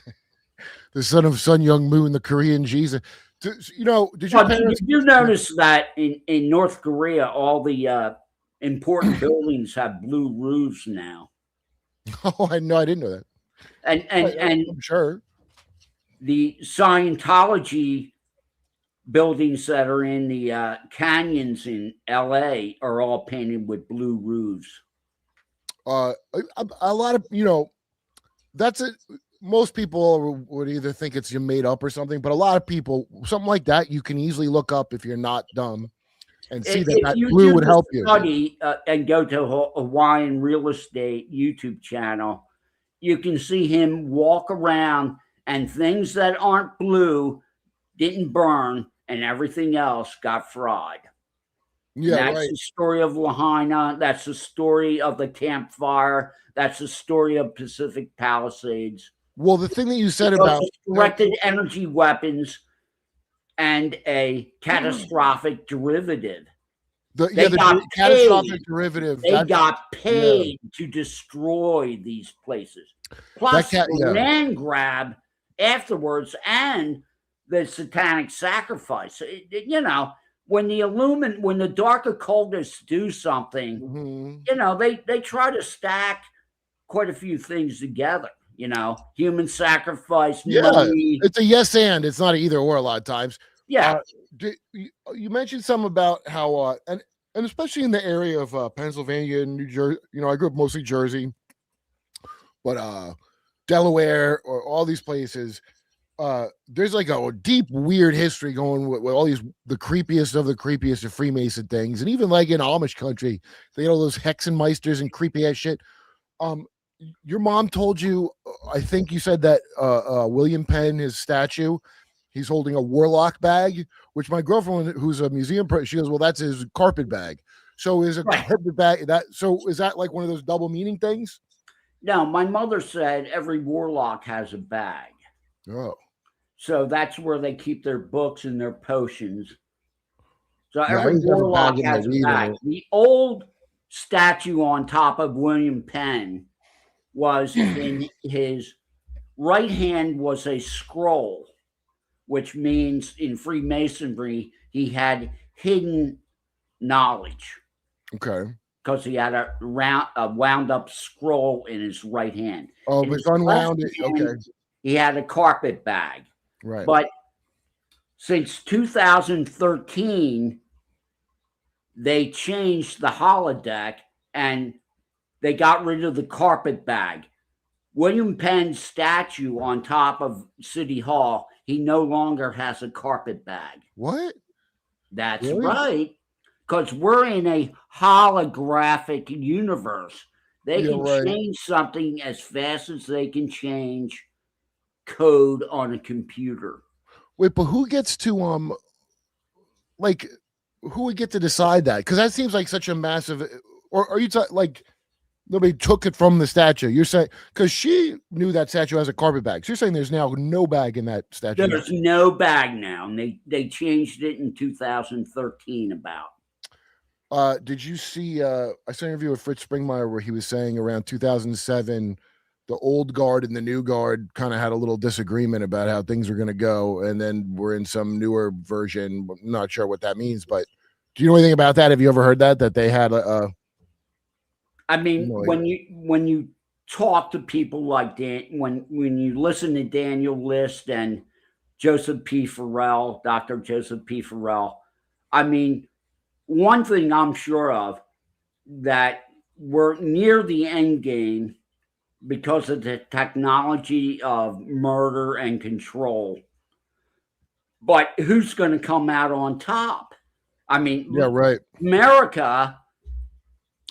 the son of Sun Young Moon, the Korean Jesus. Did you notice that in North Korea all the important buildings have blue roofs now? Oh, I didn't know that. And I'm sure the Scientology buildings that are in the canyons in LA are all painted with blue roofs. A lot of that's it. Most people would either think it's made up or something, but a lot of people, something like that, you can easily look up if you're not dumb and see that blue would help you. Study and go to Hawaiian Real Estate YouTube channel, you can see him walk around, and things that aren't blue didn't burn, and everything else got fried. Yeah, That's right. the story of Lahaina. That's the story of the campfire. That's the story of Pacific Palisades. Well, the thing that you said Because about it's directed energy weapons and a catastrophic derivative. the catastrophic derivative. They got paid to destroy these places. Plus the land grab afterwards and the satanic sacrifice. When the dark occultists do something, they try to stack quite a few things together. Human sacrifice, money. It's a yes and it's not an either or a lot of times. Yeah. You mentioned something about how and especially in the area of Pennsylvania and New Jersey. I grew up mostly Jersey, but Delaware or all these places. There's like a deep, weird history going with all the creepiest of the creepiest of Freemason things, and even like in Amish country, they all those Hexenmeisters and creepy ass shit. Your mom told you, I think you said that William Penn, his statue, he's holding a warlock bag, which my girlfriend, who's a museum person, she goes, well, that's his carpet bag. So is a carpet bag is that like one of those double meaning things? No, my mother said every warlock has a bag. Oh. So that's where they keep their books and their potions. So every warlock has a bag. The old statue on top of William Penn was in his right hand was a scroll, which means in Freemasonry he had hidden knowledge. Okay. Because he had a wound up scroll in his right hand. Oh, but it's unwound. Okay. He had a carpet bag. Right. But since 2013, they changed the holodeck and they got rid of the carpet bag. William Penn's statue on top of City Hall, he no longer has a carpet bag. What? That's right. Because we're in a holographic universe. They can change something as fast as they can change code on a computer. Wait, but who gets to who would get to decide that? Because that seems like such a massive, or are you like nobody took it from the statue? You're saying because she knew that statue has a carpet bag. So you're saying there's now no bag in that statue. There's no bag now, and they changed it in 2013 about. Did you see I saw an interview with Fritz Springmeier where he was saying around 2007 the old guard and the new guard kind of had a little disagreement about how things were going to go, and then we're in some newer version. I'm not sure what that means, but do you know anything about that? Have you ever heard that they had I mean, when you talk to people like when you listen to Daniel List and Joseph P. Farrell, Dr. Joseph P. Farrell, I mean, one thing I'm sure of that we're near the end game because of the technology of murder and control. But who's going to come out on top? I mean, yeah, right. America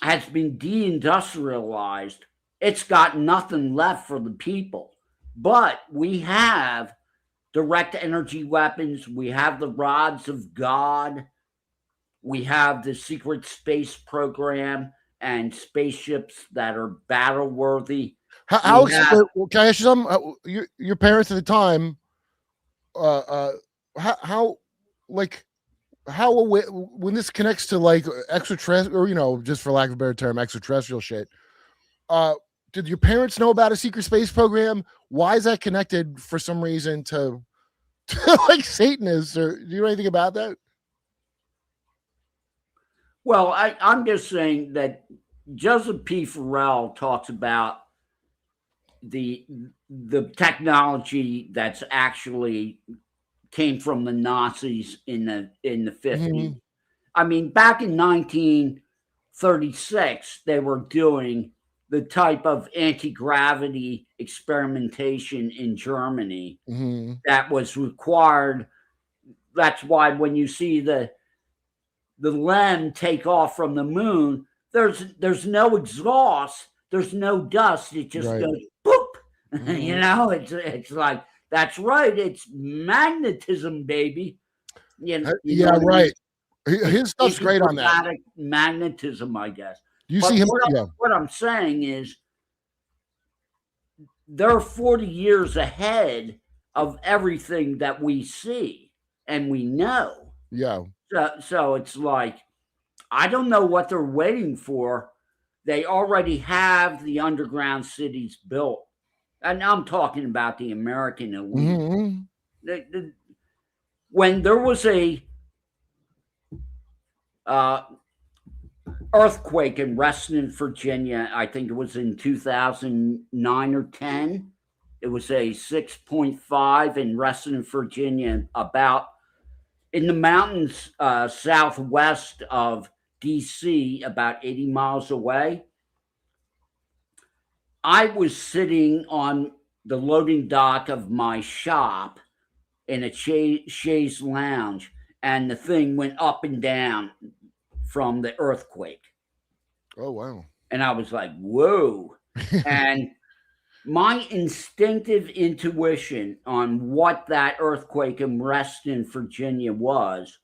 has been deindustrialized. It's got nothing left for the people. But we have direct energy weapons. We have the rods of God. We have the secret space program and spaceships that are battle worthy. Can I ask you something? Your parents at the time, how when this connects to like extraterrestrial, or just for lack of a better term, extraterrestrial shit, did your parents know about a secret space program? Why is that connected for some reason to like Satanists? Or do you know anything about that? Well, I'm just saying that Joseph P. Farrell talks about the technology that's actually came from the Nazis in the 50s. Mm-hmm. I mean, back in 1936, they were doing the type of anti-gravity experimentation in Germany that was required. That's why when you see the LEM take off from the moon, there's no exhaust, there's no dust. It just goes boop. It's like, that's right. It's magnetism, baby. Yeah, right. His stuff's great on that. Magnetism, I guess. Do you see him? What I'm saying is they're 40 years ahead of everything that we see and we know. Yeah. So it's like, I don't know what they're waiting for. They already have the underground cities built. And I'm talking about the American elite. Mm-hmm. When there was a earthquake in Reston, Virginia, I think it was in 2009 or 10. It was a 6.5 in Reston, Virginia, about in the mountains southwest of DC, about 80 miles away. I was sitting on the loading dock of my shop in a chaise lounge, and the thing went up and down from the earthquake. Oh, wow. And I was like, whoa. And my instinctive intuition on what that earthquake in Reston, Virginia was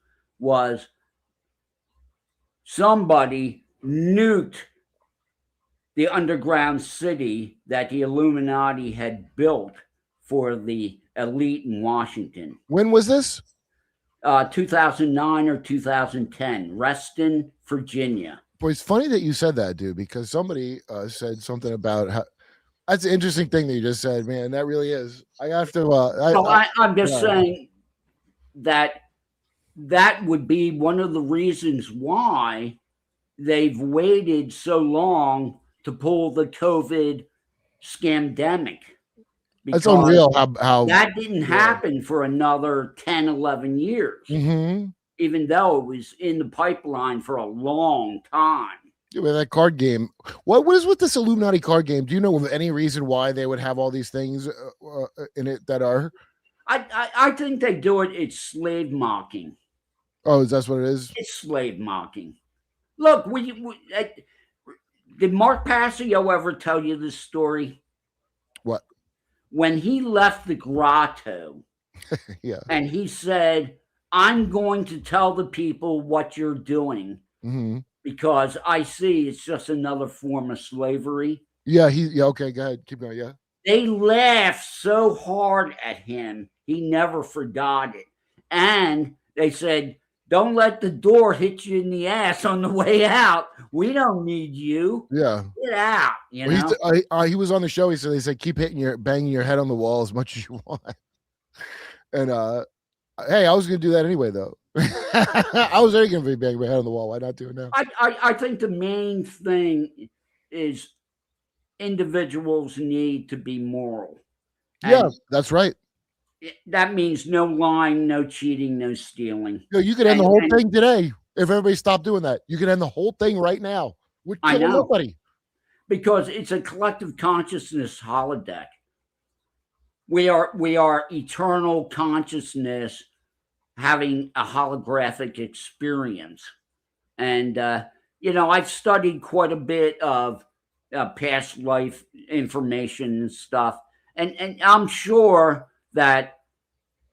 somebody nuked the underground city that the Illuminati had built for the elite in Washington. When was this? 2009 or 2010, Reston, Virginia. Boy, it's funny that you said that, dude, because somebody said something about how. That's an interesting thing that you just said, man. That really is. I have to. I'm just saying that would be one of the reasons why they've waited so long to pull the COVID scamdemic. That's unreal how that didn't happen for another 10, 11 years, even though it was in the pipeline for a long time. Yeah, with that card game. What is with this Illuminati card game? Do you know of any reason why they would have all these things in it that are? I think they do it. It's slave mocking. Oh, is that what it is? It's slave mocking. Look, did Mark Passio ever tell you this story? What? When he left the grotto, yeah, and he said, "I'm going to tell the people what you're doing because I see it's just another form of slavery." Yeah, okay, go ahead, keep going. Yeah, they laughed so hard at him, he never forgot it, and they said, "Don't let the door hit you in the ass on the way out. We don't need you. Yeah, get out." You know. He was on the show. He said, "They said keep banging your head on the wall as much as you want." And hey, I was going to do that anyway, though. I was already going to be banging my head on the wall. Why not do it now? I think the main thing is individuals need to be moral. Yeah, that's right. That means no lying, no cheating, no stealing. You could end the whole thing today if everybody stopped doing that. You could end the whole thing right now. I know. Nobody. Because it's a collective consciousness holodeck. We are eternal consciousness having a holographic experience. And, I've studied quite a bit of past life information and stuff. And I'm sure that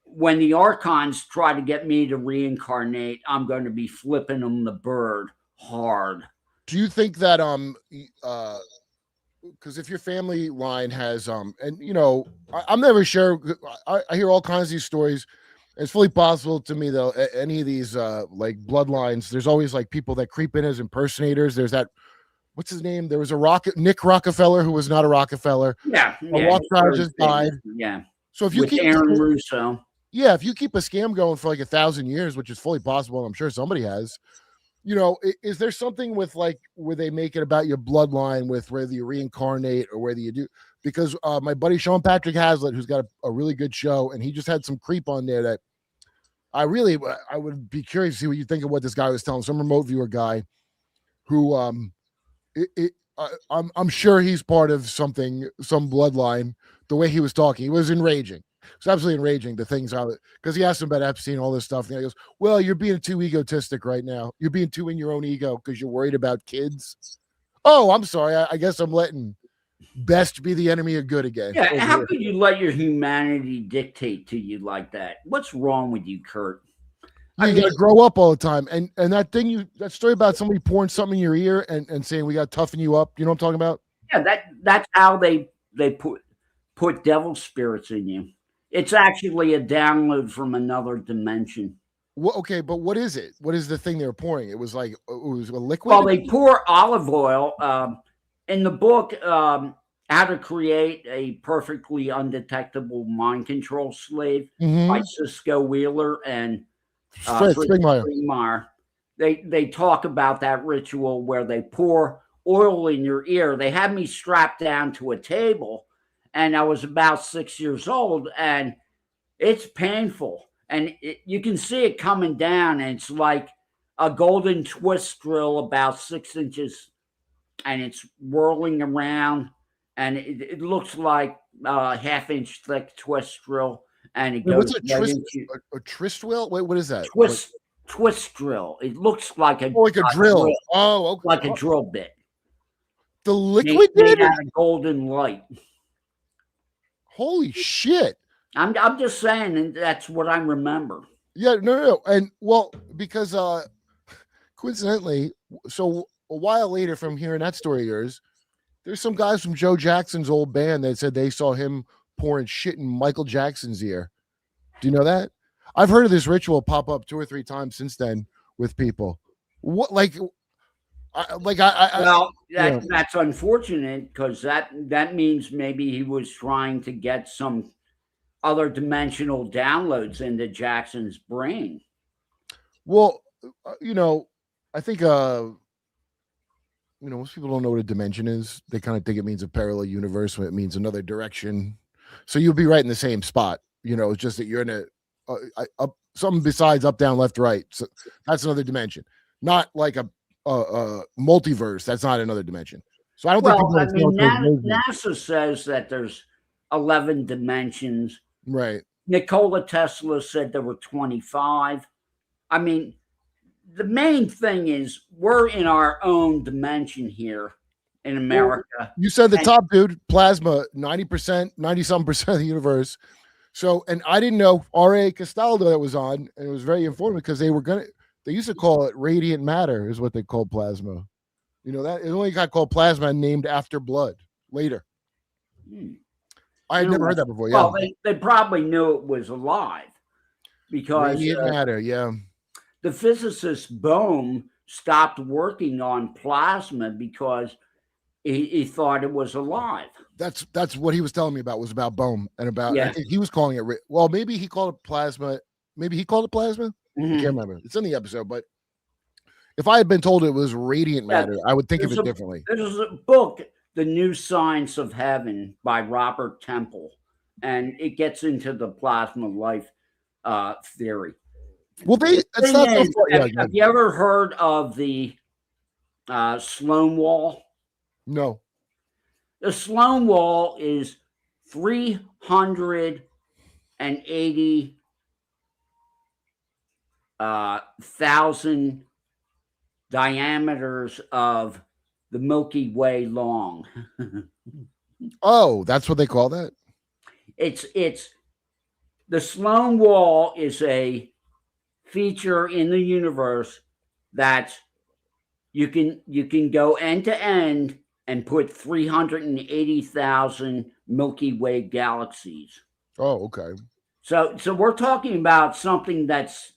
when the archons try to get me to reincarnate, I'm going to be flipping them the bird hard. Do you think that because if your family line has I'm never sure. I hear all kinds of these stories. It's fully possible to me though. Any of these like bloodlines, there's always like people that creep in as impersonators. There's that. What's his name? There was Nick Rockefeller who was not a Rockefeller. Yeah, just died. Yeah. So if you keep Aaron Russo. Yeah, if you keep a scam going for like 1,000 years, which is fully possible, I'm sure somebody has. Is there something with like where they make it about your bloodline with whether you reincarnate or whether you do? Because my buddy Sean Patrick Hazlitt, who's got a really good show, and he just had some creep on there that I would be curious to see what you think of what this guy was telling. Some remote viewer guy who I'm sure he's part of some bloodline. The way he was talking, he was enraging. It's absolutely enraging, the things out because he asked him about Epstein, all this stuff. And he goes, "Well, you're being too egotistic right now. You're being too in your own ego because you're worried about kids." Oh, I'm sorry. I guess I'm letting best be the enemy of good again. Yeah, how could you let your humanity dictate to you like that? What's wrong with you, Kurt? You gotta grow up all the time. And that story about somebody pouring something in your ear and saying we gotta toughen you up. You know what I'm talking about? Yeah, that's how they put devil spirits in you. It's actually a download from another dimension. Well, okay, but what is it? What is the thing they were pouring? It was a liquid. Well, they pour olive oil. In the book, How to Create a Perfectly Undetectable Mind Control Slave by Cisco Wheeler and Fritz Springmeyer. They talk about that ritual where they pour oil in your ear. They had me strapped down to a table, and I was about 6 years old, and it's painful. And you can see it coming down, and it's like a golden twist drill about 6 inches, and it's whirling around, and it looks like a half-inch thick twist drill, and it goes. What's a twist drill? Wait, what is that? Twist drill. It looks like a drill. Oh, okay. Like a drill bit. The liquid made out of golden light. Holy shit! I'm just saying, and that's what I remember. Yeah, no, and well, because coincidentally, so a while later from hearing that story of yours, there's some guys from Joe Jackson's old band that said they saw him pouring shit in Michael Jackson's ear. Do you know that? I've heard of this ritual pop up 2 or 3 times since then with people. What, that's unfortunate because that means maybe he was trying to get some other dimensional downloads into Jackson's brain. Well, I think most people don't know what a dimension is. They kind of think it means a parallel universe when it means another direction. So you'll be right in the same spot. It's just that you're in something besides up, down, left, right. So that's another dimension. Not like a multiverse. That's not another dimension. So I don't think NASA says that there's 11 dimensions. Right. Nikola Tesla said there were 25. I mean, the main thing is we're in our own dimension here in America. You said the top dude, plasma, 90%, 90-something% of the universe. So, and I didn't know R.A. Castaldo that was on, and it was very informative because they used to call it radiant matter is what they called plasma. That it only got called plasma and named after blood later. I had never heard that before. Yeah. Well, they probably knew it was alive because radiant matter. Yeah. The physicist Bohm stopped working on plasma because he thought it was alive. That's what he was telling me about. Was about Bohm and about. Yeah. I think he was calling it. Well, maybe he called it plasma. Maybe he called it plasma. I can't remember. It's in the episode, but if I had been told it was radiant matter, I would think of it differently. There's a book, The New Science of Heaven by Robert Temple, and it gets into the plasma life theory. Well, have you ever heard of the Sloan Wall? No. The Sloan Wall is 380,000 diameters of the Milky Way long. Oh, that's what they call that? It's the Sloan Wall is a feature in the universe that you can go end to end and put 380,000 Milky Way galaxies. Oh, okay. So we're talking about something that's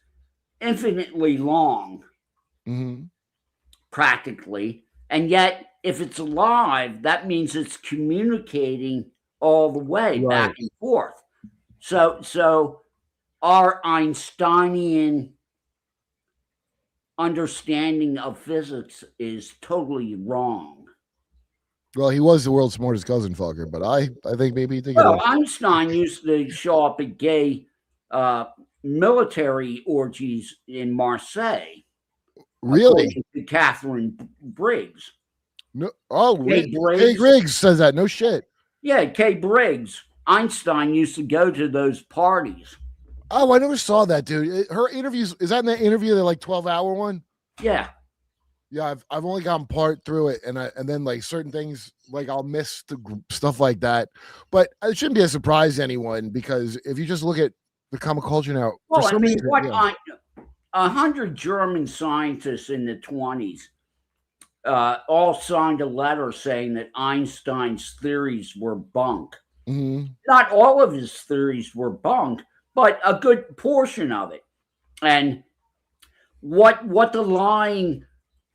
infinitely long, practically. And yet, if it's alive, that means it's communicating all the way back and forth. So our Einsteinian understanding of physics is totally wrong. Well, he was the world's smartest cousin fucker, but I think maybe he thinks. Well, Einstein used to show up at gay military orgies in Marseille. Really? To Catherine Briggs. No. Oh, Kay Briggs says that. No shit. Yeah, Kay Briggs. Einstein used to go to those parties. Oh, I never saw that, dude. Her interviews, is that in that interview, the 12-hour one? Yeah. Yeah, I've only gotten part through it, and then like certain things, like I'll miss the stuff like that. But it shouldn't be a surprise to anyone because if you just look at the comic culture now, 100 German scientists in the 20s all signed a letter saying that Einstein's theories were bunk. Not all of his theories were bunk, but a good portion of it. And what the lying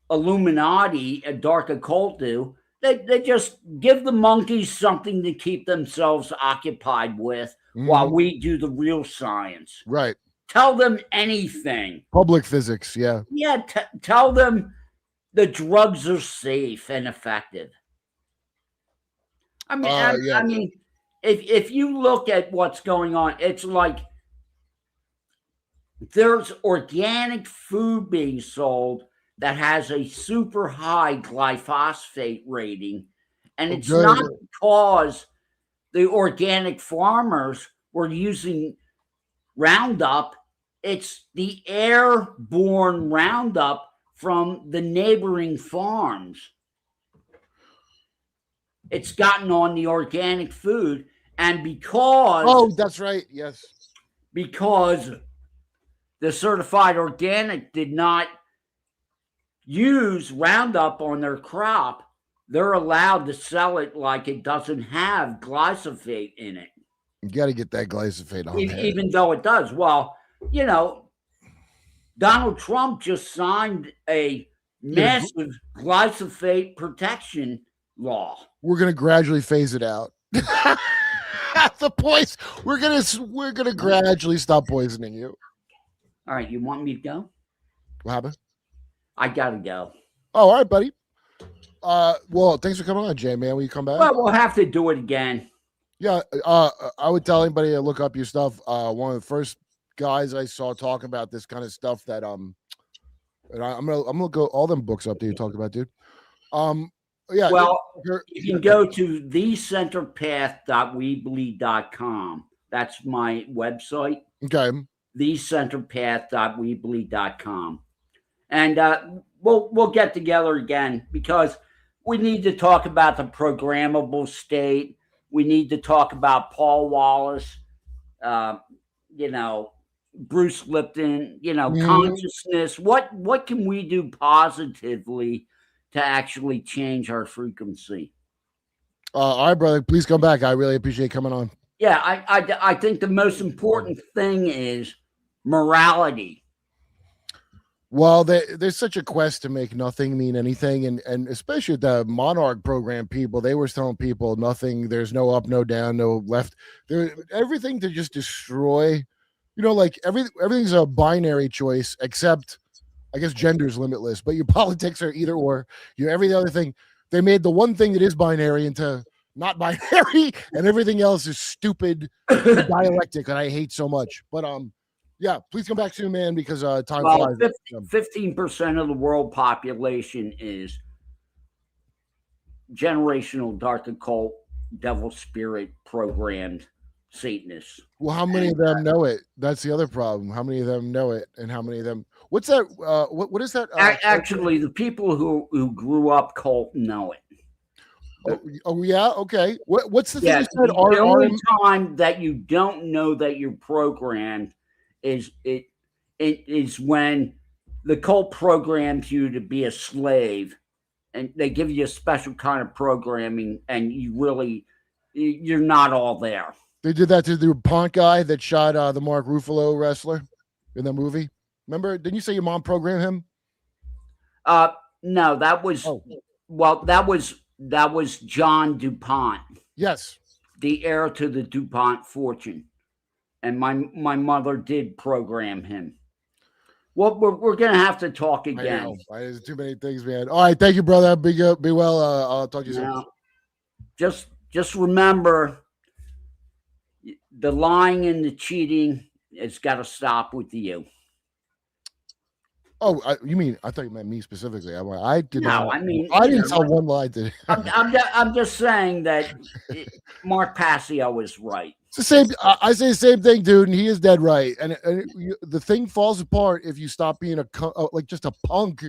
Illuminati, a dark occult do, they just give the monkeys something to keep themselves occupied with while we do the real science. Right. Tell them anything. Public physics, yeah. Yeah, tell them the drugs are safe and effective. I mean, I mean, if you look at what's going on, it's like there's organic food being sold that has a super high glyphosate rating, and it's not because the organic farmers were using Roundup. It's the airborne Roundup from the neighboring farms. It's gotten on the organic food, and because that's right, yes, because the certified organic did not use Roundup on their crop, they're allowed to sell it like it doesn't have glyphosate in it. You got to get that glyphosate on there. Even though it does. Well, you know, Donald Trump just signed a massive glyphosate protection law. We're going to gradually phase it out. The poison. We're gonna gradually stop poisoning you. All right, you want me to go? What happened? I gotta go. Oh, all right, buddy. Well, thanks for coming on, Jay, man. Will you come back? Well, we'll have to do it again. Yeah, I would tell anybody to look up your stuff. One of the first guys I saw talking about this kind of stuff that and I'm gonna go all them books up that you talked about, dude. Yeah. Well, you can go to thecenterpath.weebly.com. That's my website. Okay. thecenterpath.weebly.com. And we'll get together again because we need to talk about the programmable state. We need to talk about Paul Wallace, Bruce Lipton, consciousness. What can we do positively to actually change our frequency? All right, brother. Please come back. I really appreciate coming on. Yeah, I think the most important thing is morality. Well, there's such a quest to make nothing mean anything, and especially the Monarch program people, they were telling people nothing. There's no up, no down, no left. Everything to just destroy. Like everything's a binary choice, except I guess gender's limitless. But your politics are either or. Every other thing. They made the one thing that is binary into not binary, and everything else is stupid dialectic, and I hate so much. But yeah, please come back soon, man, because time flies. 15% of the world population is generational dark occult, devil spirit programmed Satanists. Well, how many of them know it? That's the other problem. How many of them know it, and how many of them? What's that? What is that? Actually, the people who grew up cult know it. Oh yeah, okay. What's the thing? Yeah, you said? the only time that you don't know that you're programmed is when the cult programs you to be a slave, and they give you a special kind of programming, and you're not all there. They did that to the punk guy that shot the Mark Ruffalo wrestler in the movie. Remember? Didn't you say your mom programmed him? No, that was that was John DuPont. Yes, the heir to the DuPont fortune, and my mother did program him. Well, we're gonna have to talk again. I know. There's too many things, man. All right, thank you, brother. Be well. I'll talk to you soon. Just remember, the lying and the cheating has got to stop with you. Oh, you mean? I thought you meant me specifically. I didn't tell one lie. I'm just saying that Mark Passio was right. It's the same. I say the same thing, dude, and he is dead right. And the thing falls apart if you stop being just a punk.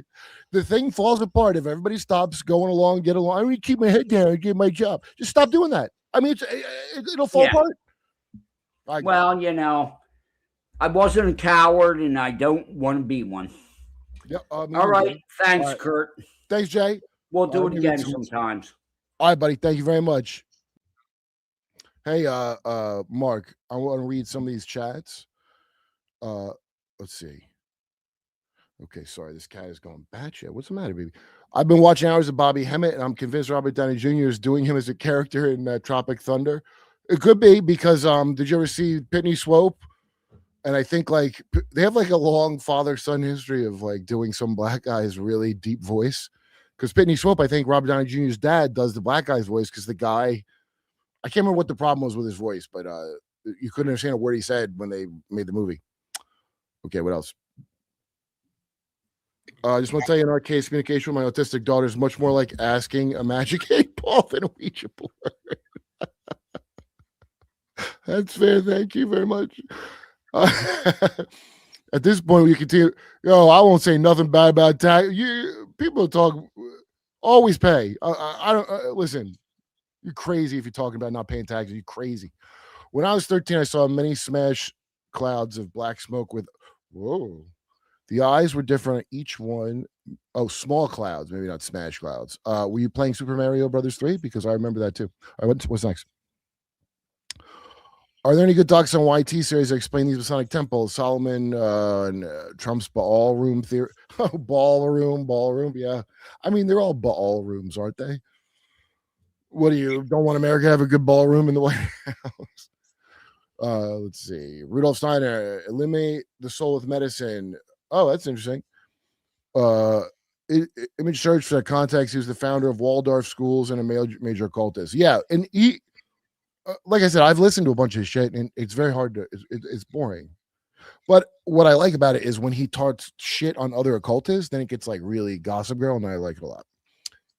The thing falls apart if everybody stops going along, get along. I mean, keep my head down and get my job. Just stop doing that. I mean, it'll fall apart. Well, I wasn't a coward, and I don't want to be one. Yeah. All right. Thanks, All right. Kurt. Thanks, Jay. We'll do it again sometimes. All right, buddy. Thank you very much. Hey, Mark, I want to read some of these chats. Let's see. Okay, sorry, this cat is going batshit. What's the matter, baby? I've been watching hours of Bobby Hemmett, and I'm convinced Robert Downey Jr. is doing him as a character in Tropic Thunder. It could be because did you ever see Pitney Swope? And I think like they have like a long father-son history of like doing some black guy's really deep voice. Because Pitney Swope, I think Robert Downey Jr.'s dad does the black guy's voice because the guy, I can't remember what the problem was with his voice, but you couldn't understand a word he said when they made the movie. Okay, what else? I just want to tell you, in our case, communication with my autistic daughter is much more like asking a magic 8-ball than a Ouija board. That's fair. Thank you very much. At this point, we continue. Yo, I won't say nothing bad about tax. People talk. Always pay. I don't listen. You're crazy if you're talking about not paying taxes. You're crazy. When I was 13, I saw many smash clouds of black smoke with. Whoa. The eyes were different. Each one, small clouds, maybe not smash clouds. Were you playing Super Mario Brothers 3? Because I remember that too. All right, what's next? Are there any good docs on YT series that explain these Masonic temples? Solomon and Trump's ballroom theory. Ballroom. Yeah. I mean, they're all ballrooms, aren't they? What do you don't want America to have a good ballroom in the White House? Let's see. Rudolf Steiner, eliminate the soul with medicine. Oh, that's interesting. Image search for that context. He was the founder of Waldorf schools and a major occultist. Yeah, and he, like I said, I've listened to a bunch of shit, and it's very hard to. It's boring. But what I like about it is when he talks shit on other occultists, then it gets like really Gossip Girl, and I like it a lot.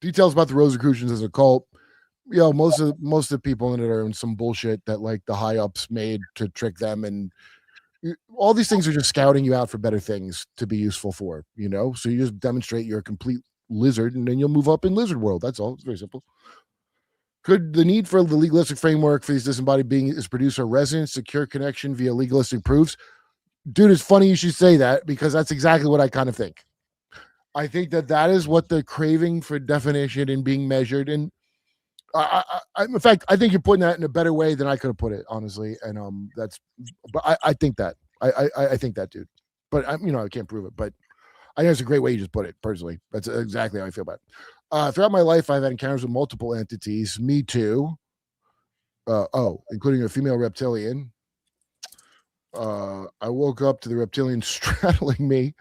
Details about the Rosicrucians as a cult. You know, most of the people in it are in some bullshit that like the high ups made to trick them, and all these things are just scouting you out for better things to be useful for, you know? So you just demonstrate you're a complete lizard and then you'll move up in lizard world. That's all. It's very simple. Could the need for the legalistic framework for these disembodied beings is produce a resonant, secure connection via legalistic proofs? Dude, it's funny you should say that because that's exactly what I kind of think. I think that is what the craving for definition and being measured. And in fact, I think you're putting that in a better way than I could have put it, honestly. And but I think that I think that, dude. But I can't prove it. But I think it's a great way you just put it. Personally, that's exactly how I feel about it. Throughout my life, I've had encounters with multiple entities. Me too. Including a female reptilian. I woke up to the reptilian straddling me.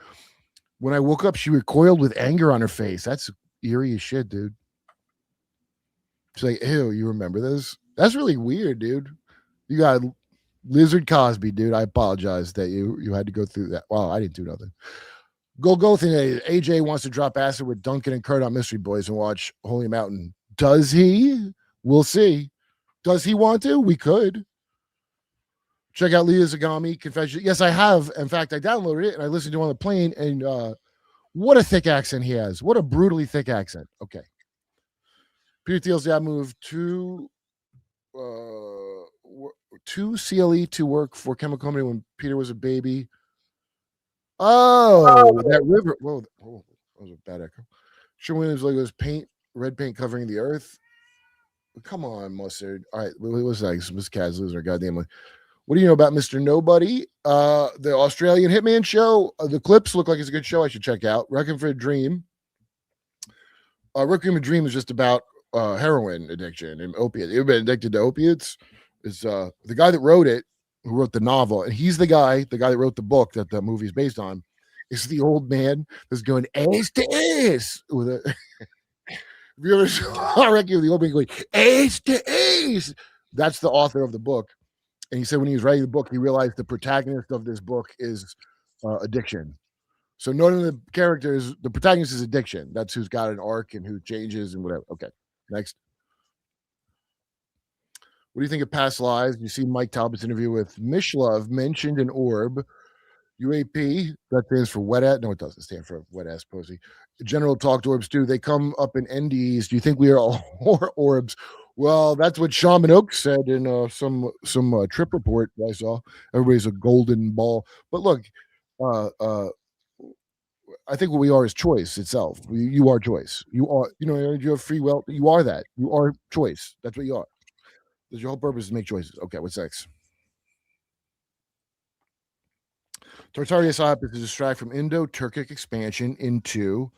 When I woke up, she recoiled with anger on her face. That's eerie as shit, dude. She's like, ew, you remember this? That's really weird, dude. You got Lizard Cosby, dude. I apologize that you had to go through that. Well, I didn't do nothing. Go thing. AJ wants to drop acid with Duncan and Kurt on Mystery Boys and watch Holy Mountain. Does he? We'll see. Does he want to? We could. Check out Leah Zagami Confession. Yes, I have. In fact, I downloaded it and I listened to it on the plane. And what a thick accent he has. What a brutally thick accent. Okay. Peter Thiel's dad moved to CLE to work for chemical company when Peter was a baby. Oh, that river. Whoa, that was a bad echo. Sherwin Williams Lego's red paint covering the earth. Come on, Mustard. All right, what's that? Miss Kaz losing her goddamn way. What do you know about Mr. Nobody? The Australian Hitman show. The clips look like it's a good show I should check out. Requiem for a Dream. Requiem for a Dream is just about heroin addiction and opiates. You've been addicted to opiates? Is the guy that wrote it, who wrote the novel, and he's the guy that wrote the book that the movie is based on, is the old man that's going ace to ace with a. If you ever saw Requiem, the old man going ace to ace, that's the author of the book. And he said when he was writing the book, he realized the protagonist of this book is addiction. So none of the characters, the protagonist is addiction. That's who's got an arc and who changes and whatever. Okay, next. What do you think of past lives? You see Mike Talbot's interview with Mishlove mentioned an orb. UAP, that stands for wet ass. No, it doesn't stand for wet ass pussy. General talk to orbs too. They come up in NDEs. Do you think we are all orbs? Well, that's what Shaman Oaks said in some trip report I saw. Everybody's a golden ball. But look, I think what we are is choice itself. You are choice. You are, you have free will. You are that. You are choice. That's what you are. Because your whole purpose is to make choices. Okay, what's next? Tartarius op is to distract from Indo-Turkic expansion into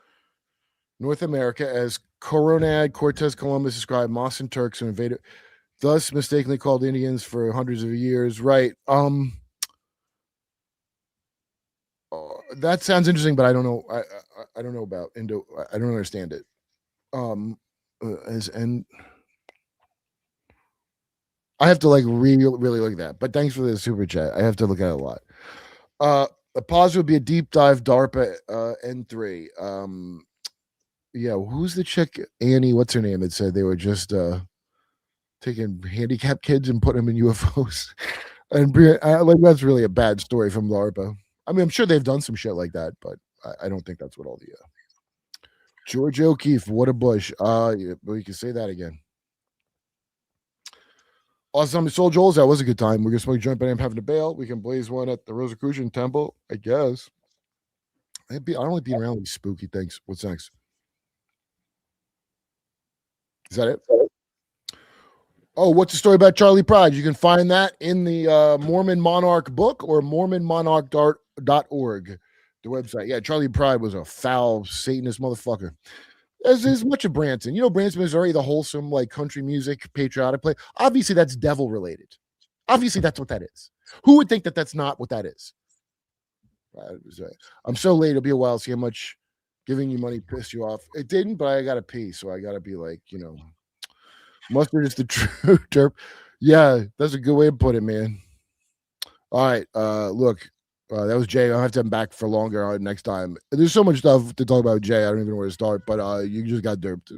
North America as Coronad Cortez Columbus described Moslem Turks who invaded, thus mistakenly called Indians for hundreds of years. Right. That sounds interesting, but I don't know. I don't know about Indo. I don't understand it. And I have to like really look at that. But thanks for the super chat. I have to look at it a lot. A pause would be a deep dive DARPA N3. Yeah, who's the chick? Annie, what's her name? That said they were just taking handicapped kids and putting them in UFOs. And like that's really a bad story from DARPA. I mean, I'm sure they've done some shit like that, but I don't think that's what all the George O'Keefe, what a bush. Yeah, well, you can say that again. Awesome. Soul Joel's, that was a good time. We're gonna smoke joint, but I'm having to bail. We can blaze one at the Rosicrucian Temple, I guess. I don't like being around these spooky things. What's next? Is that it? Oh, what's the story about Charlie Pride? You can find that in the Mormon Monarch book or MormonMonarch.org, the website. Yeah, Charlie Pride was a foul Satanist motherfucker. As much of Branson. You know, Branson, Missouri, the wholesome, like country music, patriotic play. Obviously, that's devil related. Obviously, that's what that is. Who would think that that's not what that is? I'm so late. It'll be a while. See how much giving you money pissed you off. It didn't, but I got to pee. So I got to be like, mustard is the true derp. Yeah, that's a good way to put it, man. All right. Look, that was Jay. I'll have to have him back for longer next time. There's so much stuff to talk about with Jay. I don't even know where to start, but you just got derped.